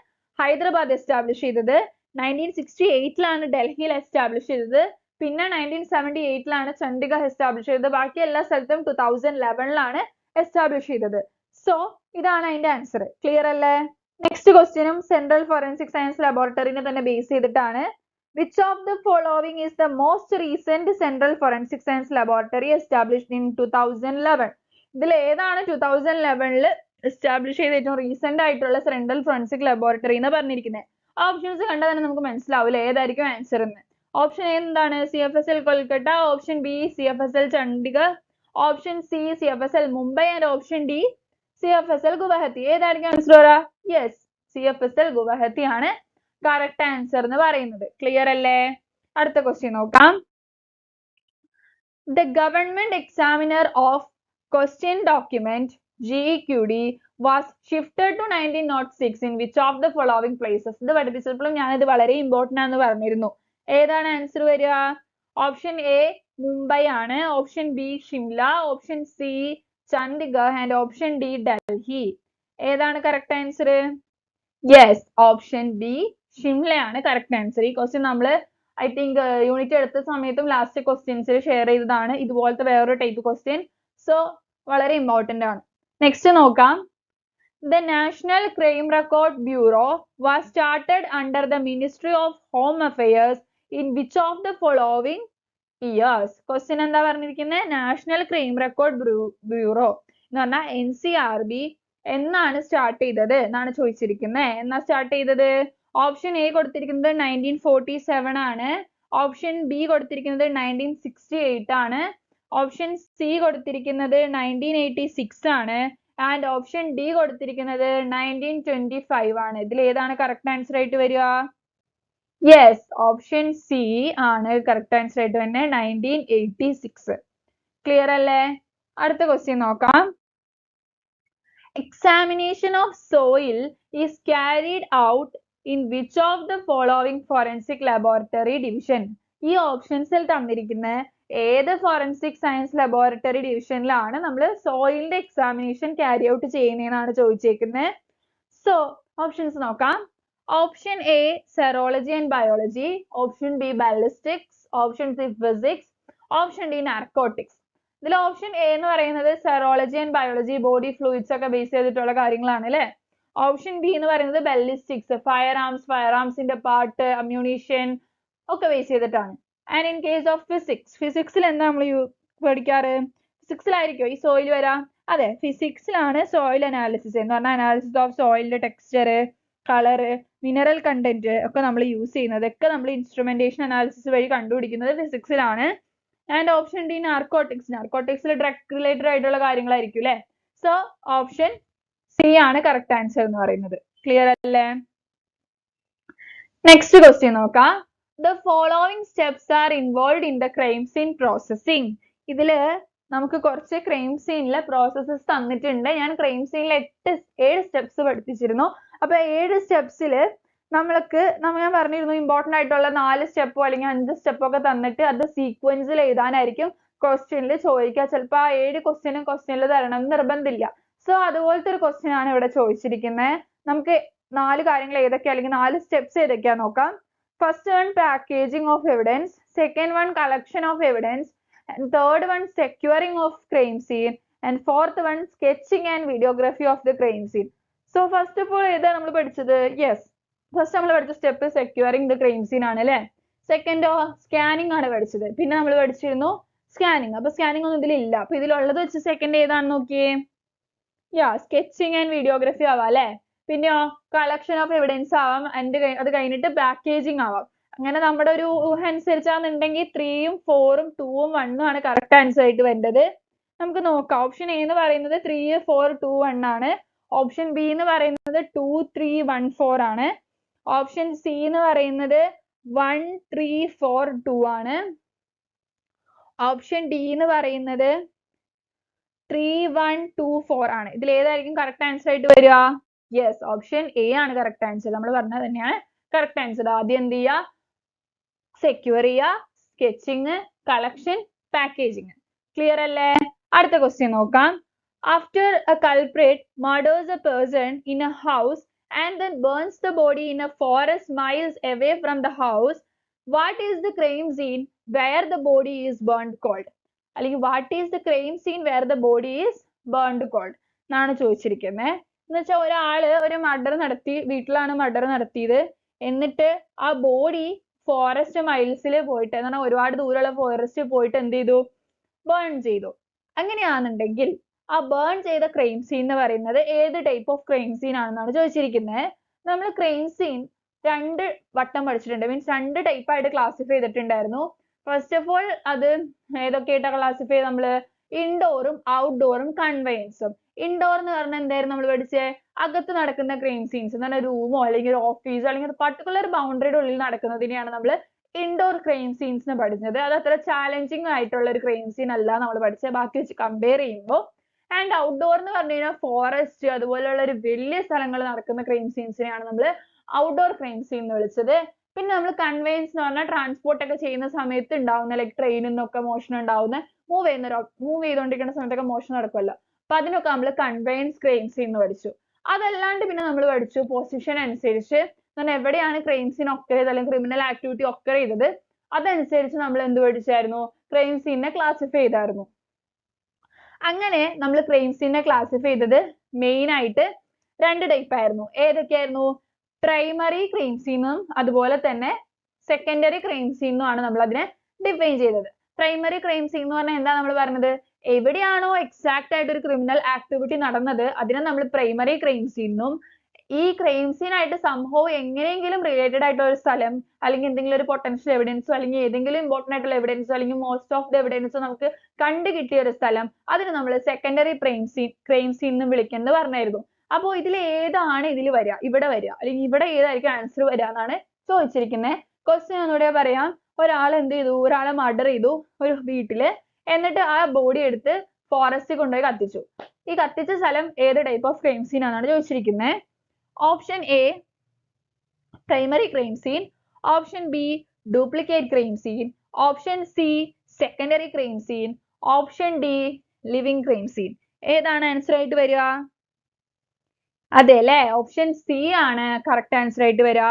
ഹൈദരാബാദ് എസ്റ്റാബ്ലിഷ് ചെയ്തത്. 1968 ഡൽഹിയിൽ എസ്റ്റാബ്ലിഷ് ചെയ്തത്. പിന്നെ 1978 ചണ്ഡിഗഡ് എസ്റ്റാബ്ലിഷ് ചെയ്തത്. ബാക്കി എല്ലാ സ്ഥലത്തും 2011 എസ്റ്റാബ്ലിഷ് ചെയ്തത്. സോ ഇതാണ് അതിന്റെ ആൻസർ. ക്ലിയർ അല്ലേ? നെക്സ്റ്റ് ക്വസ്റ്റ്യനും സെൻട്രൽ ഫോറൻസിക് സയൻസ് ലബോറട്ടറിനെ തന്നെ ബേസ് ചെയ്തിട്ടാണ്. Which of the following is the most recent Central Forensic Science Laboratory established in 2011? ഇതിൽ ഏതാണ് 2011 എസ്റ്റാബ്ലിഷ് ചെയ്ത ഏറ്റവും റീസെന്റ് ആയിട്ടുള്ള സെൻട്രൽ ഫോറൻസിക് ലബോറട്ടറി എന്ന് പറഞ്ഞിരിക്കുന്നത്? ഓപ്ഷൻസ് കണ്ടാൽ തന്നെ നമുക്ക് മനസ്സിലാവില്ല ഏതായിരിക്കും ആൻസർ എന്ന്. ഓപ്ഷൻ എ എന്താണ്? CFSL Kolkata. Option B CFSL Chandigarh. Option C CFSL Mumbai. And option D CFSL Guwahati. ഏതായിരിക്കും ആൻസർ വരാ? യെസ്, CFSL ഗുവാഹത്തി ആണ് കറക്റ്റ് ആൻസർ എന്ന് പറയുന്നത്. ക്ലിയർ അല്ലേ? അടുത്ത ക്വസ്റ്റ്യൻ നോക്കാം. The government examiner of question document GEQD was shifted to 1906 in which of the following places? ഇത് പഠിപ്പിച്ചപ്പോഴും ഞാനിത് വളരെ ഇമ്പോർട്ടന്റ് ആണെന്ന് പറഞ്ഞിരുന്നു. ഏതാണ് ആൻസർ വരിക? ഓപ്ഷൻ എ മുംബൈ ആണ്. Option B Shimla. Option C Chandigarh. And option D Delhi. ഏതാണ് correct answer? Yes, option B ഷിംലയാണ് കറക്റ്റ് ആൻസർ. ഈ ക്വസ്റ്റ്യൻ നമ്മൾ ഐ തിങ്ക് യൂണിറ്റ് എടുത്ത സമയത്തും ലാസ്റ്റ് ക്വസ്റ്റ്യൻസിൽ ഷെയർ ചെയ്തതാണ്. ഇതുപോലത്തെ വേറൊരു ടൈപ്പ് ക്വസ്റ്റ്യൻ. സോ വളരെ ഇമ്പോർട്ടന്റ് ആണ്. നെക്സ്റ്റ് നോക്കാം. The National Crime Record Bureau was started under the Ministry of Home Affairs in which of the following years? Question എന്താ പറഞ്ഞിരിക്കുന്നത്? നാഷണൽ ക്രൈം റെക്കോർഡ് ബ്യൂറോ എന്ന് പറഞ്ഞാൽ NCRB എന്നാണ് സ്റ്റാർട്ട് ചെയ്തത് എന്നാണ് ചോദിച്ചിരിക്കുന്നത്. എന്നാ സ്റ്റാർട്ട് ചെയ്തത്? ഓപ്ഷൻ എ കൊടുത്തിരിക്കുന്നത് 1947 ആണ്. ഓപ്ഷൻ ബി കൊടുത്തിരിക്കുന്നത് 1968 ആണ്. ഓപ്ഷൻ സി കൊടുത്തിരിക്കുന്നത് 1986 ആണ്. ആൻഡ് ഓപ്ഷൻ ഡി കൊടുത്തിരിക്കുന്നത് 1925 ആണ്. ഇതിൽ ഏതാണ് കറക്റ്റ് ആൻസർ ആയിട്ട് വരിക? യെസ്, ഓപ്ഷൻ സി ആണ് കറക്റ്റ് ആൻസർ ആയിട്ട് തന്നെ 1986. ക്ലിയർ അല്ലേ? അടുത്ത ക്വസ്റ്റ്യൻ നോക്കാം. Examination of soil is carried out in which of the following forensic laboratory division? ഈ ഓപ്ഷൻസിൽ തന്നിരിക്കുന്ന ഏത് ഫോറൻസിക് സയൻസ് ലബോറട്ടറി ഡിവിഷനിലാണ് നമ്മൾ സോയിലിന്റെ എക്സാമിനേഷൻ ക്യാരി ഔട്ട് ചെയ്യുന്നതെന്നാണ് ചോദിച്ചേക്കുന്നത്. സോ ഓപ്ഷൻസ് നോക്കാം. Option A serology and biology, option B ballistics, option C physics, option D narcotics. ഇതിൽ ഓപ്ഷൻ എ എന്ന് പറയുന്നത് serology and biology, body fluids ഒക്കെ ബേസ് ചെയ്തിട്ടുള്ള കാര്യങ്ങളാണ് അല്ലെ. ഓപ്ഷൻ ബി എന്ന് പറയുന്നത് ബാലിസ്റ്റിക്സ്, ഫയർ ആർംസിന്റെ പാർട്ട്, അമ്യൂണീഷൻ ഒക്കെ ബേസ് ചെയ്തിട്ടാണ്. ആൻഡ് ഇൻ കേസ് ഓഫ് ഫിസിക്സിൽ എന്താ നമ്മൾ പഠിക്കാറ്? ഫിസിക്സിലായിരിക്കും ഈ സോയിൽ വരാം. അതെ, ഫിസിക്സിലാണ് സോയിൽ അനാലിസിസ് എന്ന് പറഞ്ഞാൽ അനാലിസിസ് ഓഫ് സോയിലിന്റെ ടെക്സ്ചർ, കളറ്, മിനറൽ കണ്ടന്റ് ഒക്കെ നമ്മൾ യൂസ് ചെയ്യുന്നത്, ഒക്കെ നമ്മൾ ഇൻസ്ട്രുമെന്റേഷൻ അനാലിസിസ് വഴി കണ്ടുപിടിക്കുന്നത് ഫിസിക്സിലാണ്. ആൻഡ് ഓപ്ഷൻ ഡി നാർക്കോട്ടിക്സിൽ ഡ്രഗ് റിലേറ്റഡ് ആയിട്ടുള്ള കാര്യങ്ങളായിരിക്കും അല്ലെ. സോ ഓപ്ഷൻ സി ആണ് കറക്റ്റ് ആൻസർ എന്ന് പറയുന്നത്. ക്ലിയർ അല്ലേ? നെക്സ്റ്റ് ക്വസ്റ്റ്യൻ നോക്കാം. The following steps are involved in the crime scene processing. ഇതില് നമുക്ക് കുറച്ച് ക്രൈം സീനിലെ പ്രോസസ്സസ് തന്നിട്ടുണ്ട്. ഞാൻ ക്രൈം സീനിൽ 7 സ്റ്റെപ്സ് പഠിപ്പിച്ചിരുന്നു. അപ്പൊ 7 സ്റ്റെപ്സില് ഞാൻ പറഞ്ഞിരുന്നു ഇമ്പോർട്ടന്റ് ആയിട്ടുള്ള 4 സ്റ്റെപ്പോ അല്ലെങ്കിൽ 5 സ്റ്റെപ്പോ ഒക്കെ തന്നിട്ട് അത് സീക്വൻസിൽ എഴുതാനായിരിക്കും ക്വസ്റ്റ്യനിൽ ചോദിക്കുക. ചിലപ്പോൾ ആ 7 ക്വസ്റ്റ്യനിൽ തരണം എന്ന് നിർബന്ധമില്ല. സോ അതുപോലത്തെ ഒരു ക്വസ്റ്റ്യൻ ആണ് ഇവിടെ ചോദിച്ചിരിക്കുന്നത്. നമുക്ക് 4 കാര്യങ്ങൾ ഏതൊക്കെയാ അല്ലെങ്കിൽ 4 സ്റ്റെപ്സ് ഏതൊക്കെയാ നോക്കാം. First one, packaging of evidence. Second one, collection of evidence. And third one, securing of crime scene. And fourth one, sketching and videography of the crime scene. So first of all, ഏതാ നമ്മൾ പഠിച്ചത്? Yes, first നമ്മൾ പഠിച്ച step securing the crime scene ആണ് അല്ലേ. Second scanning ആണ് പഠിച്ചത്. പിന്നെ നമ്മൾ പഠിച്ചിരുന്നു സ്കാനിങ്. അപ്പൊ സ്കാനിങ് ഒന്നും ഇതിലില്ല. അപ്പൊ ഇതിലുള്ളത് വെച്ച് സെക്കൻഡ് ഏതാണെന്ന് നോക്കിയേ. സ്കെച്ചിങ് ആൻഡ് വീഡിയോഗ്രഫി ആവാം അല്ലെ. പിന്നെയോ കളക്ഷൻ ഓഫ് എവിഡൻസ് ആവാം. അത് കഴിഞ്ഞിട്ട് പാക്കേജിങ് ആവാം. അങ്ങനെ നമ്മുടെ ഒരു ഊഹ അനുസരിച്ചാണെന്നുണ്ടെങ്കിൽ 3ഉം 4ഉം 2ഉം 1ഉം ആണ് കറക്റ്റ് ആൻസർ ആയിട്ട് വേണ്ടത്. നമുക്ക് നോക്കാം. ഓപ്ഷൻ എ എന്ന് പറയുന്നത് 3, 4, 2, 1 ആണ്. ഓപ്ഷൻ ബി എന്ന് പറയുന്നത് 2, 3, 1, 4 ആണ്. ഓപ്ഷൻ സി എന്ന് പറയുന്നത് 1, 3, 4, 2 ആണ്. ഓപ്ഷൻ ഡി എന്ന് പറയുന്നത് 3, 1, 2, 4 ആണ്. ഇതിൽ ഏതായിരിക്കും കറക്റ്റ് ആൻസർ ആയിട്ട് വരിക? യെസ്, ഓപ്ഷൻ എ ആണ് കറക്റ്റ് ആൻസർ. നമ്മൾ പറഞ്ഞത് തന്നെയാണ് കറക്റ്റ് ആൻസർ. ആദ്യം എന്ത് ചെയ്യുക? സെക്യൂർ ചെയ്യുക, സ്കെച്ചിങ്, കളക്ഷൻ, പാക്കേജിങ്. ക്ലിയർ അല്ലേ? അടുത്ത ക്വസ്റ്റ്യൻ നോക്കാം. After A culprit murders A person in A house and then burns the body in a forest miles away from the house, what is the crime scene where the body is burned called? അല്ലെങ്കിൽ what is the crime scene where the body is burned called എന്നാണ് ചോദിച്ചിരിക്കുന്നത്. എന്ന് വെച്ചാൽ ഒരു murder നടത്തി, വീട്ടിലാണ് murder നടത്തിയത്. എന്നിട്ട് ആ ബോഡി ഫോറസ്റ്റ് മൈൽസിൽ പോയിട്ട്, എന്ന് പറഞ്ഞാൽ ഒരുപാട് ദൂരമുള്ള ഫോറസ്റ്റ് പോയിട്ട് എന്ത് ചെയ്തു? ബേൺ ചെയ്തു. അങ്ങനെയാണെന്നുണ്ടെങ്കിൽ ആ ബേൺ ചെയ്ത ക്രൈം സീൻ എന്ന് പറയുന്നത് ഏത് ടൈപ്പ് ഓഫ് ക്രൈം സീൻ ആണെന്നാണ് ചോദിച്ചിരിക്കുന്നത്. നമ്മൾ ക്രൈം സീൻ 2 വട്ടം പഠിച്ചിട്ടുണ്ട്. മീൻസ് 2 ടൈപ്പ് ആയിട്ട് ക്ലാസിഫൈ ചെയ്തിട്ടുണ്ടായിരുന്നു. ഫസ്റ്റ് ഓഫ് ഓൾ അത് ഏതൊക്കെയായിട്ടാണ് ക്ലാസിഫൈ ചെയ്ത് നമ്മള്? ഇൻഡോറും ഔട്ട്ഡോറും കൺവെയൻസും. ഇൻഡോർ എന്ന് പറഞ്ഞാൽ എന്തായിരുന്നു നമ്മൾ പഠിച്ചത്? അകത്ത് നടക്കുന്ന ക്രൈം സീൻസ് എന്ന് പറഞ്ഞാൽ റൂമോ അല്ലെങ്കിൽ ഒരു ഓഫീസോ അല്ലെങ്കിൽ പർട്ടിക്കുലർ ബൗണ്ടറിയുടെ ഉള്ളിൽ നടക്കുന്നതിനെയാണ് നമ്മൾ ഇൻഡോർ ക്രൈം സീൻസ് എന്ന് പഠിച്ചത്. അത് അത്ര ചാലഞ്ചിങ് ആയിട്ടുള്ള ഒരു ക്രൈം സീൻ അല്ല നമ്മൾ പഠിച്ചത് ബാക്കി വെച്ച് കമ്പയർ ചെയ്യുമ്പോൾ. ആൻഡ് ഔട്ട്ഡോർ എന്ന് പറഞ്ഞു കഴിഞ്ഞാൽ ഫോറസ്റ്റ് അതുപോലെയുള്ള ഒരു വലിയ സ്ഥലങ്ങൾ നടക്കുന്ന ക്രൈം സീൻസിനെയാണ് നമ്മൾ ഔട്ട്ഡോർ ക്രൈം സീൻ എന്ന് വിളിച്ചത്. പിന്നെ നമ്മൾ കൺവെയൻസ് എന്ന് പറഞ്ഞാൽ ട്രാൻസ്പോർട്ട് ഒക്കെ ചെയ്യുന്ന സമയത്ത് ഉണ്ടാവുന്ന, ലൈക് ട്രെയിനിൽ നിന്നൊക്കെ മോഷണം ഉണ്ടാവുന്ന, മൂവ് ചെയ്തുകൊണ്ടിരിക്കുന്ന സമയത്തൊക്കെ മോഷണം നടക്കുമല്ലോ. അപ്പൊ അതിനൊക്കെ നമ്മൾ കൺവെയൻസ് ക്രൈം സീൻ എന്ന് പഠിച്ചു. അതല്ലാണ്ട് പിന്നെ നമ്മൾ പഠിച്ചു പൊസിഷൻ അനുസരിച്ച് എവിടെയാണ് ക്രൈം സീൻ ഒക്കർ ചെയ്തത് അല്ലെങ്കിൽ ക്രിമിനൽ ആക്ടിവിറ്റി ഒക്കർ ചെയ്തത് അതനുസരിച്ച് നമ്മൾ എന്ത് പഠിച്ചായിരുന്നു? ക്രൈം സീനിനെ ക്ലാസിഫൈ ചെയ്തായിരുന്നു. അങ്ങനെ നമ്മൾ ക്രൈം സീനിനെ ക്ലാസിഫൈ ചെയ്തത് മെയിൻ ആയിട്ട് 2 ടൈപ്പ് ആയിരുന്നു. ഏതൊക്കെയായിരുന്നു? പ്രൈമറി ക്രൈം സീനും അതുപോലെ തന്നെ സെക്കൻഡറി ക്രൈം സീനും ആണ് നമ്മൾ അതിനെ ഡിഫൈൻ ചെയ്തത്. പ്രൈമറി ക്രൈം സീൻ എന്ന് പറഞ്ഞാൽ എന്താ നമ്മൾ പറഞ്ഞത്? എവിടെയാണോ എക്സാക്ട് ആയിട്ട് ഒരു ക്രിമിനൽ ആക്ടിവിറ്റി നടന്നത് അതിനെ നമ്മൾ പ്രൈമറി ക്രൈം സീനും, ഈ ക്രൈം സീൻ ആയിട്ട് സംഭവം എങ്ങനെയെങ്കിലും റിലേറ്റഡ് ആയിട്ടുള്ള ഒരു സ്ഥലം അല്ലെങ്കിൽ എന്തെങ്കിലും ഒരു പൊട്ടൻഷ്യൽ എവിഡൻസോ അല്ലെങ്കിൽ ഏതെങ്കിലും ഇമ്പോർട്ടന്റ് ആയിട്ടുള്ള എവിഡൻസോ അല്ലെങ്കിൽ മോസ്റ്റ് ഓഫ് ദ എവിഡൻസോ നമുക്ക് കണ്ടു കിട്ടിയ ഒരു സ്ഥലം അതിന് നമ്മൾ സെക്കൻഡറി ക്രൈം സീൻ എന്ന് വിളിക്കുന്നത് പറഞ്ഞായിരുന്നു. അപ്പോൾ ഇതിൽ ഏതാണ് ഇതിൽ വരിക? ഇവിടെ വരിക അല്ലെങ്കിൽ ഇവിടെ ഏതായിരിക്കും ആൻസർ വരിക എന്നാണ് ചോദിച്ചിരിക്കുന്നത്. ക്വസ്റ്റ്യൻ ഒന്നുകൂടെ പറയാം. ഒരാൾ എന്ത് ചെയ്തു, ഒരാളെ മർഡർ ചെയ്തു ഒരു വീട്ടില്. എന്നിട്ട് ആ ബോഡി എടുത്ത് ഫോറസ്റ്റിൽ കൊണ്ടുപോയി കത്തിച്ചു. ഈ കത്തിച്ച സ്ഥലം ഏത് ടൈപ്പ് ഓഫ് ക്രൈം സീൻ ആണെന്നാണ് ചോദിച്ചിരിക്കുന്നത്. Option A primary crime scene, option B duplicate crime scene, option C secondary crime scene, option D living crime scene. ഏതാണ് ആൻസർ ആയിട്ട് വരിക? അതെ അല്ലേ, ഓപ്ഷൻ സി ആണ് കറക്റ്റ് ആൻസർ ആയിട്ട് വരിക,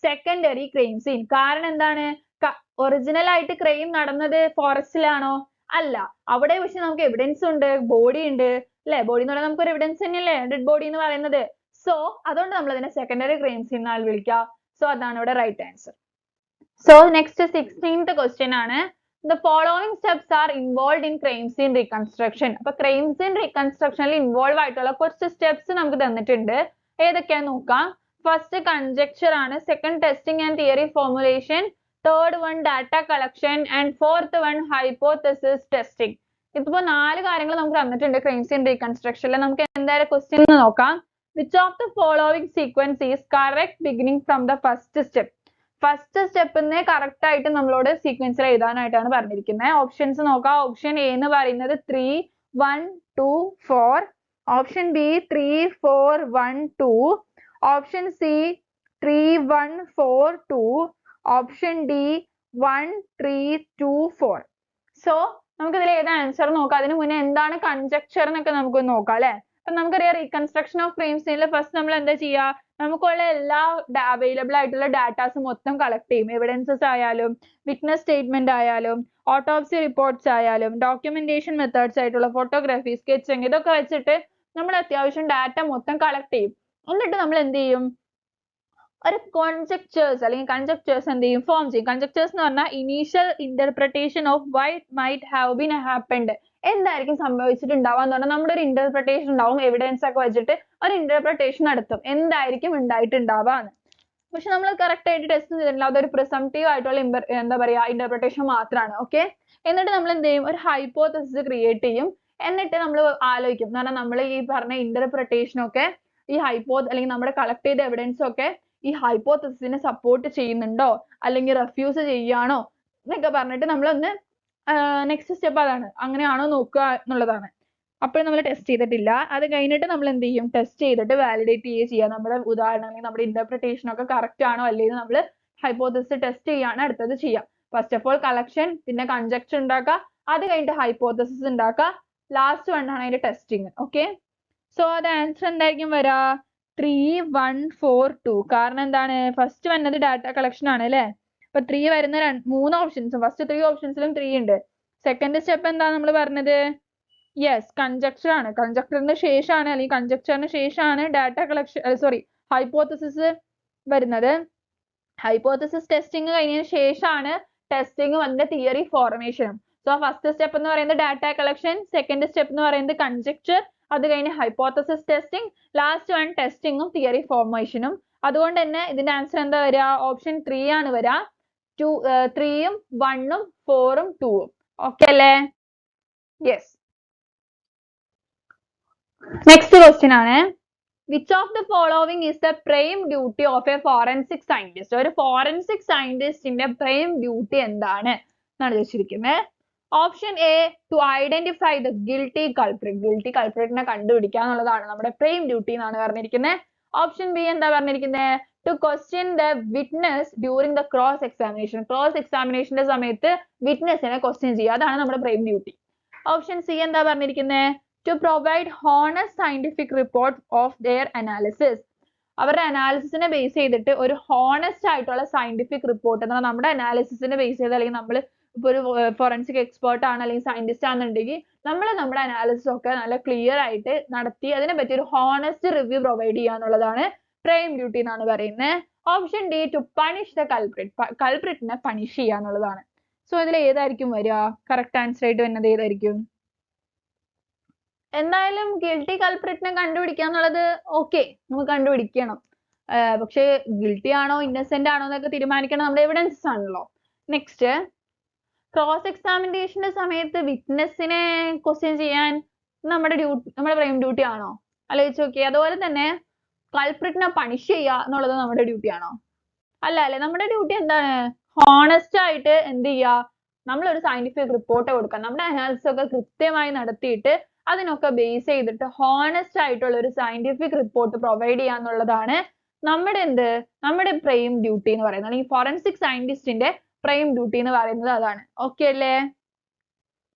സെക്കൻഡറി ക്രൈം സീൻ. കാരണം എന്താണ്, ഒറിജിനൽ ആയിട്ട് ക്രൈം നടന്നത് ഫോറസ്റ്റിലാണോ? അല്ല. അവിടെ പക്ഷെ നമുക്ക് എവിഡൻസ് ഉണ്ട്, ബോഡി ഉണ്ട് അല്ലെ. ബോഡി എന്ന് പറയുന്നത് നമുക്ക് ഒരു എവിഡൻസ് തന്നെയല്ലേ, ഡെഡ് ബോഡി എന്ന് പറയുന്നത്. സോ അതുകൊണ്ട് നമ്മൾ അതിനെ സെക്കൻഡറി ക്രൈം സീൻ എന്നാണ് വിളിക്കുക. സോ അതാണ് ഇവിടെ right answer. So next 16th question ആണ്. The following steps are involved in crime scene reconstruction. അപ്പൊ crime scene reconstructionൽ ഇൻവോൾവ് ആയിട്ടുള്ള കുറച്ച് സ്റ്റെപ്സ് നമുക്ക് തന്നിട്ടുണ്ട്. ഏതൊക്കെയാന്ന് നോക്കാം. ഫസ്റ്റ് കൺജക്ചർ ആണ്, second testing and theory formulation, third one data collection and fourth one hypothesis testing. ഇതിപ്പോ 4 കാര്യങ്ങൾ നമുക്ക് തന്നിട്ടുണ്ട് ക്രൈം സീൻ റീകൺസ്ട്രക്ഷനിൽ. നമുക്ക് എന്തായാലും ക്വസ്റ്റ്യൻ നോക്കാം. Which of the following sequence is correct beginning from the first step? First സ്റ്റെപ്പിനെ correct ആയിട്ട് നമ്മളോട് സീക്വൻസിൽ എഴുതാനായിട്ടാണ് പറഞ്ഞിരിക്കുന്നത്. ഓപ്ഷൻസ് നോക്കാം. ഓപ്ഷൻ എ എന്ന് പറയുന്നത് 3 1 2 4, option B 3 4 1 2, option C 3 1 4 2, option D 1 3 2 4. So നമുക്ക് ഇതിൽ ഏത് ആൻസർ നോക്കാം. അതിന് മുന്നേ എന്താണ് കൺജക്ചർ എന്നൊക്കെ നമുക്ക് നോക്കാം അല്ലെ. അപ്പൊ നമുക്കറിയാം റീകൺസ്ട്രക്ഷൻ ഓഫ് ക്രൈം സീനിൽ ഫസ്റ്റ് നമ്മൾ എന്താ ചെയ്യുക, നമുക്കുള്ള എല്ലാ അവൈലബിൾ ആയിട്ടുള്ള ഡാറ്റാസ് മൊത്തം കളക്ട് ചെയ്യും. എവിഡൻസസ് ആയാലും വിറ്റ്നസ് സ്റ്റേറ്റ്മെന്റ് ആയാലും ഓട്ടോപ്സി റിപ്പോർട്ട്സ് ആയാലും ഡോക്യുമെന്റേഷൻ മെത്തേഡ്സ് ആയിട്ടുള്ള ഫോട്ടോഗ്രാഫി, സ്കെച്ചിങ്, ഇതൊക്കെ വെച്ചിട്ട് നമ്മൾ അത്യാവശ്യം ഡാറ്റ മൊത്തം കളക്ട് ചെയ്യും. എന്നിട്ട് നമ്മൾ എന്ത് ചെയ്യും, ഒരു കോൺജക്ചേഴ്സ് അല്ലെങ്കിൽ കൺജക്ചേഴ്സ് എന്ത് ചെയ്യും, ഫോം ചെയ്യും. കൺജക്ചേഴ്സ് എന്ന് പറഞ്ഞാൽ initial interpretation of why might have been happened. എന്തായിരിക്കും സംഭവിച്ചിട്ടുണ്ടാവാന്ന് പറഞ്ഞാൽ നമ്മുടെ ഒരു ഇന്റർപ്രിട്ടേഷൻ ഉണ്ടാവും. എവിഡൻസ് ഒക്കെ വെച്ചിട്ട് ഒരു ഇന്റർപ്രിട്ടേഷൻ നടത്തും, എന്തായിരിക്കും ഉണ്ടായിട്ടുണ്ടാവാന്ന്. പക്ഷെ നമ്മൾ കറക്റ്റ് ആയിട്ട് ടെസ്റ്റ് ചെയ്തിട്ടില്ല, അതൊരു പ്രിസംപ്റ്റീവ് ആയിട്ടുള്ള എന്താ പറയാ ഇന്റർപ്രിട്ടേഷൻ മാത്രമാണ്. ഓക്കെ. എന്നിട്ട് നമ്മൾ എന്ത് ചെയ്യും, ഒരു ഹൈപ്പോതെസിസ് ക്രിയേറ്റ് ചെയ്യും. എന്നിട്ട് നമ്മൾ ആലോചിക്കും, എന്ന് പറഞ്ഞാൽ നമ്മൾ ഈ പറഞ്ഞ ഇന്റർപ്രിട്ടേഷൻ ഒക്കെ ഈ അല്ലെങ്കിൽ നമ്മുടെ കളക്ട് ചെയ്ത എവിഡൻസ് ഒക്കെ ഈ ഹൈപ്പോതെസിസിനെ സപ്പോർട്ട് ചെയ്യുന്നുണ്ടോ അല്ലെങ്കിൽ റെഫ്യൂസ് ചെയ്യാണോ എന്നൊക്കെ പറഞ്ഞിട്ട് നമ്മളൊന്ന് നെക്സ്റ്റ് സ്റ്റെപ്പ് അതാണ്, അങ്ങനെയാണോ നോക്കുക എന്നുള്ളതാണ്. അപ്പോഴും നമ്മൾ ടെസ്റ്റ് ചെയ്തിട്ടില്ല. അത് കഴിഞ്ഞിട്ട് നമ്മൾ എന്ത് ചെയ്യും, ടെസ്റ്റ് ചെയ്തിട്ട് വാലിഡേറ്റ് ചെയ്യുക. നമ്മുടെ ഉദാഹരണം അല്ലെങ്കിൽ നമ്മുടെ ഇന്റർപ്രിട്ടേഷൻ ഒക്കെ കറക്റ്റ് ആണോ അല്ലേന്ന് നമ്മൾ ഹൈപ്പോതെസിസ് ടെസ്റ്റ് ചെയ്യാണ് അടുത്തത് ചെയ്യുക. ഫസ്റ്റ് ഓഫ് ഓൾ കളക്ഷൻ, പിന്നെ കൺജക്ചർ ഉണ്ടാക്കുക, അത് കഴിഞ്ഞിട്ട് ഹൈപ്പോതെസിസ് ഉണ്ടാക്കുക, ലാസ്റ്റ് വണ്ണാണ് അതിന്റെ ടെസ്റ്റിംഗ്. ഓക്കെ. സോ അത് ആൻസർ എന്തായിരിക്കും വരാ, 3 1 4 2. കാരണം എന്താണ്, ഫസ്റ്റ് വന്നത് ഡാറ്റ കളക്ഷൻ ആണ് അല്ലെ. അപ്പൊ 3 വരുന്ന 3 ഓപ്ഷൻസും ഫസ്റ്റ് 3 ഓപ്ഷൻസിലും 3 ഉണ്ട്. സെക്കൻഡ് സ്റ്റെപ്പ് എന്താ നമ്മൾ പറഞ്ഞത്, യെസ് കൺജക്ചർ ആണ്. കൺജക്ചറിന് ശേഷമാണ് അല്ലെങ്കിൽ കൺജക്ചറിന് ശേഷമാണ് ഡാറ്റ കളക്ഷൻ ഹൈപ്പോതെസിസ് വരുന്നത്. ഹൈപ്പോതെസിസ് ടെസ്റ്റിംഗ് കഴിഞ്ഞതിന് ശേഷമാണ് ടെസ്റ്റിംഗ് വന്ന തിയറി ഫോർമേഷനും. സോ ഫസ്റ്റ് സ്റ്റെപ്പ് എന്ന് പറയുന്നത് ഡാറ്റ കളക്ഷൻ, സെക്കൻഡ് സ്റ്റെപ്പ് എന്ന് പറയുന്നത് കൺജക്ചർ, അത് കഴിഞ്ഞ് ഹൈപ്പോതെസിസ് ടെസ്റ്റിംഗ്, ലാസ്റ്റ് വൺ ടെസ്റ്റിംഗും തിയറി ഫോർമേഷനും. അതുകൊണ്ട് തന്നെ ഇതിന്റെ ആൻസർ എന്താ വരിക, ഓപ്ഷൻ 3 ആണ് വരിക. 3ഉം 1ഉം 4ഉം 2ഉം. ഓക്കെ അല്ലേ? യെസ്. നെക്സ്റ്റ് ക്വസ്റ്റ്യൻ ആണ്, which of the following is the prime duty of a forensic scientist? ഒരു ഫോറൻസിക് സയന്റിസ്റ്റിന്റെ പ്രൈം ഡ്യൂട്ടി എന്താണ് എന്നാണ് ചോദിച്ചിരിക്കുന്നത്. Option A to identify the guilty culprit. Guilty കൾപ്രിറ്റിനെ കണ്ടുപിടിക്കുക എന്നുള്ളതാണ് നമ്മുടെ പ്രൈം ഡ്യൂട്ടി എന്നാണ് പറഞ്ഞിരിക്കുന്നത്. ഓപ്ഷൻ ബി എന്താ പറഞ്ഞിരിക്കുന്നത്, to question the witness during the cross examination. Cross എക്സാമിനേഷന്റെ സമയത്ത് വിറ്റ്നസിനെ ക്വസ്റ്റ്യൻ ചെയ്യുക, അതാണ് നമ്മുടെ പ്രൈം ഡ്യൂട്ടി. ഓപ്ഷൻ സി എന്താ പറഞ്ഞിരിക്കുന്നത്, to provide honest scientific report of their analysis. അവരുടെ അനാലിസിസിനെ ബേസ് ചെയ്തിട്ട് ഒരു ഹോണസ്റ്റ് ആയിട്ടുള്ള സയന്റിഫിക് റിപ്പോർട്ട്, എന്നാൽ നമ്മുടെ അനാലിസിസിനെ ബേസ് ചെയ്ത് അല്ലെങ്കിൽ നമ്മൾ ഇപ്പൊ ഒരു ഫോറൻസിക് എക്സ്പേർട്ട് ആണ് അല്ലെങ്കിൽ സയന്റിസ്റ്റ് ആണെന്നുണ്ടെങ്കിൽ നമ്മൾ നമ്മുടെ അനാലിസിസ് ഒക്കെ നല്ല ക്ലിയർ ആയിട്ട് നടത്തി അതിനെ പറ്റി ഒരു ഹോണസ്റ്റ് റിവ്യൂ പ്രൊവൈഡ് ചെയ്യുക എന്നുള്ളതാണ് പ്രൈം ഡ്യൂട്ടി എന്നാണ് പറയുന്നത്. Option D to punish the culprit. കൾപ്രിറ്റിനെ പണിഷ് ചെയ്യുക എന്നുള്ളതാണ്. സോ ഇതിൽ ഏതായിരിക്കും വരിക, കറക്റ്റ് ആൻസർ ആയിട്ട് വരുന്നത് ഏതായിരിക്കും? എന്തായാലും ഗിൽറ്റി കൾപ്രിറ്റിനെ കണ്ടുപിടിക്കുക എന്നുള്ളത് ഓക്കെ, നമുക്ക് കണ്ടുപിടിക്കണം. പക്ഷെ ഗിൽറ്റി ആണോ ഇന്നസെന്റ് ആണോ എന്നൊക്കെ തീരുമാനിക്കണം നമ്മുടെ എവിഡൻസ് ആണല്ലോ. നെക്സ്റ്റ്, ക്രോസ് എക്സാമിനേഷന്റെ സമയത്ത് വിറ്റ്നസിനെ ക്വസ്റ്റ്യൻ ചെയ്യാൻ നമ്മുടെ പ്രൈം ഡ്യൂട്ടി ആണോ ആലോചിച്ച് നോക്കിയേ. അതുപോലെ തന്നെ കൾപ്രിറ്റിനെ പണിഷ് ചെയ്യുക എന്നുള്ളത് നമ്മുടെ ഡ്യൂട്ടി ആണോ? അല്ല അല്ലെ. നമ്മുടെ ഡ്യൂട്ടി എന്താണ്, ഹോണസ്റ്റ് ആയിട്ട് എന്ത് ചെയ്യുക, നമ്മളൊരു സയന്റിഫിക് റിപ്പോർട്ട് കൊടുക്കുക. നമ്മുടെ അനാലിസിസ് ഒക്കെ കൃത്യമായി നടത്തിയിട്ട് അതിനൊക്കെ ബേസ് ചെയ്തിട്ട് ഹോണസ്റ്റ് ആയിട്ടുള്ള ഒരു സയന്റിഫിക് റിപ്പോർട്ട് പ്രൊവൈഡ് ചെയ്യുക എന്നുള്ളതാണ് നമ്മുടെ പ്രൈം ഡ്യൂട്ടി എന്ന് പറയുന്നത്, അല്ലെങ്കിൽ ഫോറൻസിക് സയന്റിസ്റ്റിന്റെ പ്രൈം ഡ്യൂട്ടി എന്ന് പറയുന്നത് അതാണ്. ഓക്കെ അല്ലേ?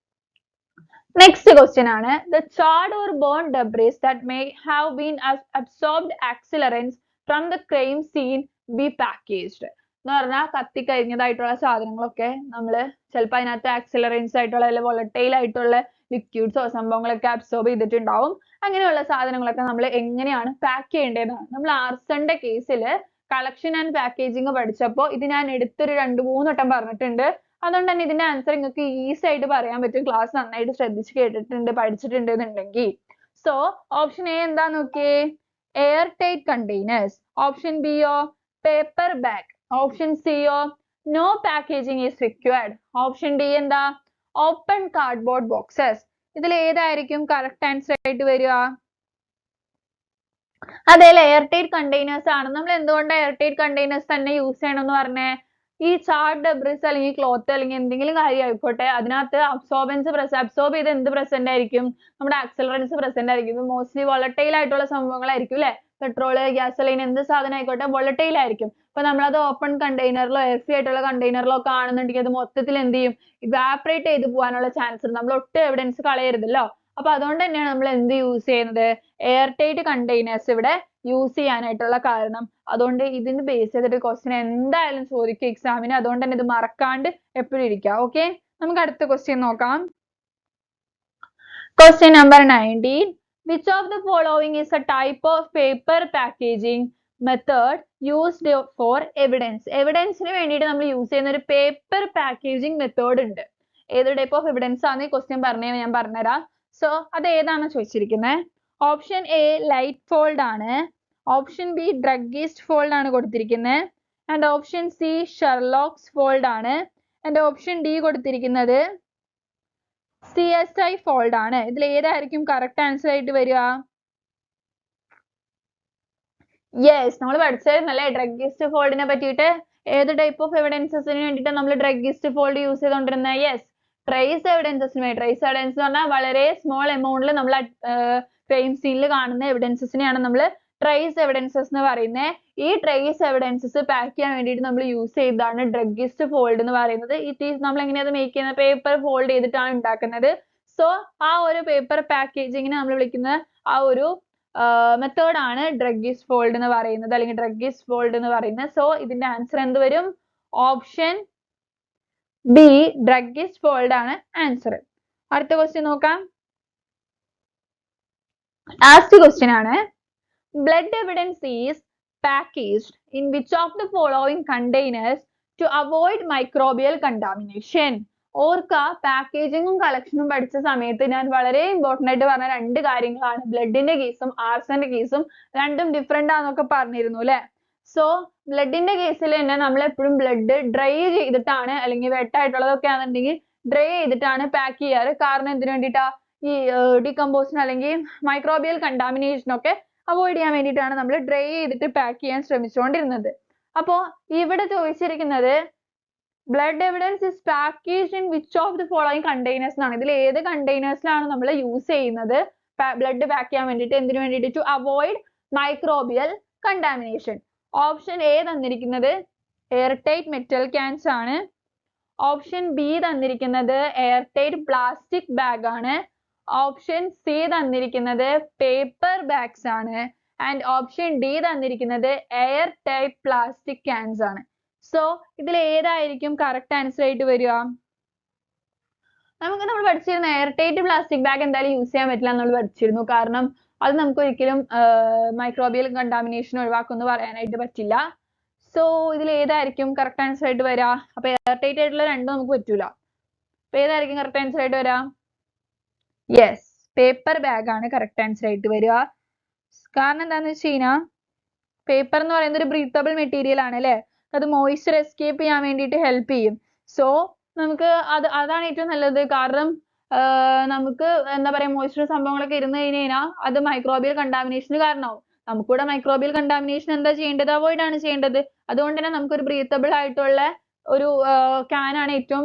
നെക്സ്റ്റ് ക്വസ്റ്റ്യൻ ആണ്, the charred or burned debris that may have been absorbed accelerants from the crime scene be packaged. എന്ന് പറഞ്ഞാൽ കത്തിക്കരിഞ്ഞതായിട്ടുള്ള സാധനങ്ങളൊക്കെ നമ്മൾ ചിലപ്പോൾ അതിനകത്ത് ആക്സിലറൻസ് ആയിട്ടുള്ള അല്ലെങ്കിൽ വോളറ്റൈൽ ആയിട്ടുള്ള ലിക്വിഡ്സോ സംഭവങ്ങളൊക്കെ അബ്സോർബ് ചെയ്തിട്ടുണ്ടാവും. അങ്ങനെയുള്ള സാധനങ്ങളൊക്കെ നമ്മൾ എങ്ങനെയാണ് പാക്ക് ചെയ്യേണ്ടതാണ്. നമ്മൾ ആർസന്റെ കേസിൽ കളക്ഷൻ ആൻഡ് പാക്കേജിങ് പഠിച്ചപ്പോൾ ഇത് ഞാൻ എടുത്തൊരു 2-3 വട്ടം പറഞ്ഞിട്ടുണ്ട്. അതുകൊണ്ട് തന്നെ ഇതിന്റെ ആൻസർ നിങ്ങൾക്ക് ഈസി ആയിട്ട് പറയാൻ പറ്റും, ക്ലാസ് നന്നായിട്ട് ശ്രദ്ധിച്ച് കേട്ടിട്ടുണ്ട് പഠിച്ചിട്ടുണ്ട് എന്നുണ്ടെങ്കിൽ. സോ ഓപ്ഷൻ എ എന്താ നോക്കിയേ, airtight containers. Option B യോ പേപ്പർ ബാഗ്. ഓപ്ഷൻ സി യോ no packaging is required. Option D എന്താ ഓപ്പൺ കാർഡ്ബോർഡ് ബോക്സസ്. ഇതിൽ ഏതായിരിക്കും കറക്റ്റ് ആൻസർ ആയിട്ട് വരിക? അതെ, എയർ ടൈറ്റ് കണ്ടെയ്നേഴ്സ് ആണ്. നമ്മൾ എന്തുകൊണ്ടാണ് എയർ ടൈറ്റ് കണ്ടെയ്നേഴ്സ് തന്നെ യൂസ് ചെയ്യണം എന്ന് പറഞ്ഞേ? ഈ ചാർഡ് ഡെബ്രിസ് അല്ലെങ്കിൽ ക്ലോത്ത് അല്ലെങ്കിൽ എന്തെങ്കിലും കാര്യം ആയിക്കോട്ടെ, അതിനകത്ത് അബ്സോർബ് ചെയ്ത് എന്ത് പ്രസന്റ് ആയിരിക്കും? നമ്മുടെ ആക്സിലറൻസ് പ്രസന്റ് ആയിരിക്കും. മോസ്റ്റ്ലി വോളറ്റൈൽ ആയിട്ടുള്ള സംഭവങ്ങളായിരിക്കും അല്ലെ? പെട്രോള്, ഗ്യാസോലിൻ എന്ത് സാധനം ആയിക്കോട്ടെ വോളറ്റൈൽ ആയിരിക്കും. അപ്പൊ നമ്മളത് ഓപ്പൺ കണ്ടെയ്നറിലോ എയർ ഫ്രീ ആയിട്ടുള്ള കണ്ടെയ്നറിലോ ഒക്കെ ആണെന്നുണ്ടെങ്കിൽ അത് മൊത്തത്തിൽ എന്ത് ചെയ്യും? ഇവാപറേറ്റ് ചെയ്ത് പോകാനുള്ള ചാൻസ് ഉണ്ട്. നമ്മൾ ഒട്ടും എവിഡൻസ് കളയരുതല്ലോ. അപ്പൊ അതുകൊണ്ട് തന്നെയാണ് നമ്മൾ എന്ത് യൂസ് ചെയ്യുന്നത്? എയർ ടൈറ്റ് കണ്ടെയ്നേഴ്സ് ഇവിടെ യൂസ് ചെയ്യാനായിട്ടുള്ള കാരണം. അതുകൊണ്ട് ഇതിന് ബേസ് ചെയ്തിട്ട് ക്വസ്റ്റ്യൻ എന്തായാലും ചോദിക്കും എക്സാമിന്. അതുകൊണ്ട് തന്നെ ഇത് മറക്കാണ്ട് എപ്പോഴും ഇരിക്കുക. ഓക്കെ, നമുക്ക് അടുത്ത ക്വസ്റ്റ്യൻ നോക്കാം. Question number 19. Which of the following is a type of paper packaging method used for evidence? എവിഡൻസിന് വേണ്ടിയിട്ട് നമ്മൾ യൂസ് ചെയ്യുന്ന ഒരു പേപ്പർ പാക്കേജിംഗ് മെത്തേഡ് ഉണ്ട്. ഏത് ടൈപ്പ് ഓഫ് എവിഡൻസ് ആണ് ഈ ക്വസ്റ്റ്യൻ പറഞ്ഞത് ഞാൻ പറഞ്ഞുതരാം. സോ അത് ഏതാണ് ചോദിച്ചിരിക്കുന്നത്? ഓപ്ഷൻ എ ലൈറ്റ് ഫോൾഡ് ആണ്. ഓപ്ഷൻ ബി ഡ്രഗിസ്റ്റ് ഫോൾഡ് ആണ് കൊടുത്തിരിക്കുന്നത്. ആൻഡ് ഓപ്ഷൻ സി ഷെർലോക്സ് ഫോൾഡ് ആണ്. ആൻഡ് ഓപ്ഷൻ ഡി കൊടുത്തിരിക്കുന്നത് CSI ഫോൾഡ് ആണ്. ഇതിൽ ഏതായിരിക്കും കറക്റ്റ് ആൻസർ ആയിട്ട് വരിക? യെസ്, നമ്മൾ പഠിച്ചായിരുന്നല്ലേ ഡ്രഗിസ്റ്റ് ഫോൾഡിനെ പറ്റിയിട്ട്. ഏത് ടൈപ്പ് ഓഫ് എവിഡൻസസിന് വേണ്ടിയിട്ട് നമ്മൾ ഡ്രഗിസ്റ്റ് ഫോൾഡ് യൂസ് ചെയ്തുകൊണ്ടിരുന്നത്? യെസ്, ട്രേസ് എവിഡൻസസിന് വേണ്ടി. ട്രേസ് എവിഡൻസ് എന്ന് പറഞ്ഞാൽ വളരെ സ്മോൾ എമൗണ്ടിൽ നമ്മൾ ക്രൈം സീനിൽ കാണുന്ന എവിഡൻസസിനെയാണ് നമ്മൾ ട്രേസ് എവിഡൻസസ് എന്ന് പറയുന്നത്. ഈ ട്രേസ് എവിഡൻസസ് പാക്ക് ചെയ്യാൻ വേണ്ടിയിട്ട് നമ്മൾ യൂസ് ചെയ്തതാണ് ഡ്രഗിസ്റ്റ് ഫോൾഡ് എന്ന് പറയുന്നത്. നമ്മൾ എങ്ങനെയാണ് മേക്ക് ചെയ്യുന്നത്? പേപ്പർ ഫോൾഡ് ചെയ്തിട്ടാണ് ഉണ്ടാക്കുന്നത്. സോ ആ ഒരു പേപ്പർ പാക്കേജിങ്ങിനെ നമ്മൾ വിളിക്കുന്ന ആ ഒരു മെത്തേഡ് ആണ് ഡ്രഗിസ്റ്റ് ഫോൾഡ് എന്ന് പറയുന്നത്, അല്ലെങ്കിൽ ഡ്രഗിസ്റ്റ് ഫോൾഡ് എന്ന് പറയുന്നത്. സോ ഇതിന്റെ ആൻസർ എന്ത് വരും? ഓപ്ഷൻ ബി ഡ്രഗിസ്റ്റ് ഫോൾഡ് ആണ് ആൻസർ. അടുത്ത ക്വസ്റ്റ്യൻ നോക്കാം. ലാസ്റ്റ് ക്വസ്റ്റ്യൻ ആണ്, blood evidence is packaged in which of the following containers to avoid microbial contamination? ഓർക്കുക, പാക്കേജിങ്ങും കളക്ഷനും പഠിച്ച സമയത്ത് ഞാൻ വളരെ ഇമ്പോർട്ടന്റ് ആയിട്ട് പറഞ്ഞ 2 കാര്യങ്ങളാണ്. ബ്ലഡിന്റെ കേസും ആർസന്റെ കേസും രണ്ടും ഡിഫറെന്റ് ആണെന്നൊക്കെ പറഞ്ഞിരുന്നു അല്ലെ? സോ ബ്ലഡിന്റെ കേസിൽ തന്നെ നമ്മൾ എപ്പോഴും ബ്ലഡ് ഡ്രൈ ചെയ്തിട്ടാണ്, അല്ലെങ്കിൽ വെട്ടായിട്ടുള്ളതൊക്കെ ആണെന്നുണ്ടെങ്കിൽ ഡ്രൈ ചെയ്തിട്ടാണ് പാക്ക് ചെയ്യാറ്. കാരണം എന്തിനു വേണ്ടിയിട്ടാ? ഈ ഡീകമ്പോസിഷൻ അല്ലെങ്കിൽ മൈക്രോബിയൽ കണ്ടാമിനേഷൻ ഒക്കെ അവോയ്ഡ് ചെയ്യാൻ വേണ്ടിയിട്ടാണ് നമ്മൾ ഡ്രൈ ചെയ്തിട്ട് പാക്ക് ചെയ്യാൻ ശ്രമിച്ചുകൊണ്ടിരുന്നത്. അപ്പോ ഇവിടെ ചോദിച്ചിരിക്കുന്നത് blood evidence is packaged in which of the following containers എന്നാണ്. ഇതിൽ ഏത് കണ്ടെയ്നേഴ്സിലാണ് നമ്മൾ യൂസ് ചെയ്യുന്നത് ബ്ലഡ് പാക്ക് ചെയ്യാൻ വേണ്ടിയിട്ട്? എന്തിനു വേണ്ടിയിട്ട്? To avoid microbial contamination. Option A തന്നിരിക്കുന്നത് എയർ ടൈറ്റ് മെറ്റൽ ക്യാൻസ് ആണ്. ഓപ്ഷൻ ബി തന്നിരിക്കുന്നത് എയർ ടൈറ്റ് പ്ലാസ്റ്റിക് ബാഗ് ആണ്. ഓപ്ഷൻ സി തന്നിരിക്കുന്നത് പേപ്പർ ബാഗ്സ് ആണ്. ആൻഡ് ഓപ്ഷൻ ഡി തന്നിരിക്കുന്നത് എയർ ടൈറ്റ് പ്ലാസ്റ്റിക് ക്യാൻസ് ആണ്. സോ ഇതിൽ ഏതായിരിക്കും കറക്റ്റ് ആൻസർ ആയിട്ട് വരിക? നമ്മൾ പഠിച്ചിരുന്ന എയർ ടൈറ്റ് പ്ലാസ്റ്റിക് ബാഗ് എന്തായാലും യൂസ് ചെയ്യാൻ പറ്റില്ല നമ്മൾ പഠിച്ചിരുന്നു. കാരണം അത് നമുക്ക് ഒരിക്കലും മൈക്രോബിയൽ കണ്ടാമിനേഷൻ ഒഴിവാക്കുമെന്ന് പറയാനായിട്ട് പറ്റില്ല. സോ ഇതിൽ ഏതായിരിക്കും കറക്റ്റ് ആൻസർ ആയിട്ട് വരിക? അപ്പൊ എയർ ടൈറ്റ് ആയിട്ടുള്ള രണ്ടും നമുക്ക് പറ്റൂല. അപ്പൊ ഏതായിരിക്കും കറക്റ്റ് ആൻസർ ആയിട്ട് വരിക? യെസ്, പേപ്പർ ബാഗ് ആണ് കറക്റ്റ് ആൻസർ ആയിട്ട് വരിക. കാരണം എന്താന്ന് വെച്ച് കഴിഞ്ഞാൽ പേപ്പർ എന്ന് പറയുന്നത് ഒരു ബ്രീത്തബിൾ മെറ്റീരിയൽ ആണ് അല്ലെ? അത് മോയ്സ്ചർ എസ്കേപ്പ് ചെയ്യാൻ വേണ്ടിയിട്ട് ഹെൽപ്പ് ചെയ്യും. സോ നമുക്ക് അതാണ് ഏറ്റവും നല്ലത്. കാരണം നമുക്ക് എന്താ പറയാ, മോയ്സ്ചർ സംഭവങ്ങളൊക്കെ ഇരുന്ന് കഴിഞ്ഞാൽ അത് മൈക്രോബിയൽ കണ്ടാമിനേഷന് കാരണമാവും. നമുക്കിവിടെ മൈക്രോബിയൽ കണ്ടാമിനേഷൻ എന്താ ചെയ്യേണ്ടത്? അവോയ്ഡ് ആണ് ചെയ്യേണ്ടത്. അതുകൊണ്ട് തന്നെ നമുക്കൊരു ബ്രീത്തബിൾ ആയിട്ടുള്ള ഒരു can ആണ് ഏറ്റവും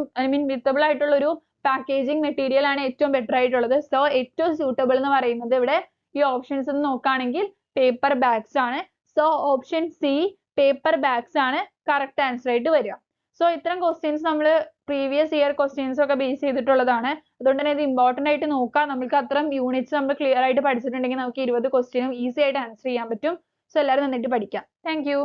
breathable ആയിട്ടുള്ള ഒരു പാക്കേജിംഗ് മെറ്റീരിയൽ ആണ് ഏറ്റവും ബെറ്റർ ആയിട്ടുള്ളത്. സോ ഏറ്റവും suitable എന്ന് പറയുന്നത് ഇവിടെ ഈ ഓപ്ഷൻസ് ഒന്ന് നോക്കുകയാണെങ്കിൽ പേപ്പർ ബാഗ്സ് ആണ്. So option C paper bags ആണ് കറക്റ്റ് ആൻസർ ആയിട്ട് വരിക. സോ ഇത്തരം ക്വസ്റ്റ്യൻസ് നമ്മൾ പ്രീവിയസ് ഇയർ ക്വസ്റ്റ്യൻസ് ഒക്കെ ബേസ് ചെയ്തിട്ടുള്ളതാണ്. അതുകൊണ്ട് തന്നെ ഇത് ഇമ്പോർട്ടന്റ് ആയിട്ട് നോക്കാം. നമുക്ക് അത്തരം യൂണിറ്റ്സ് നമ്മൾ ക്ലിയർ ആയിട്ട് പഠിച്ചിട്ടുണ്ടെങ്കിൽ നമുക്ക് 20 ക്വസ്റ്റ്യനും ഈസി ആയിട്ട് ആൻസർ ചെയ്യാൻ പറ്റും. സോ എല്ലാവരും നന്നായിട്ട് പഠിക്കാം. Thank you.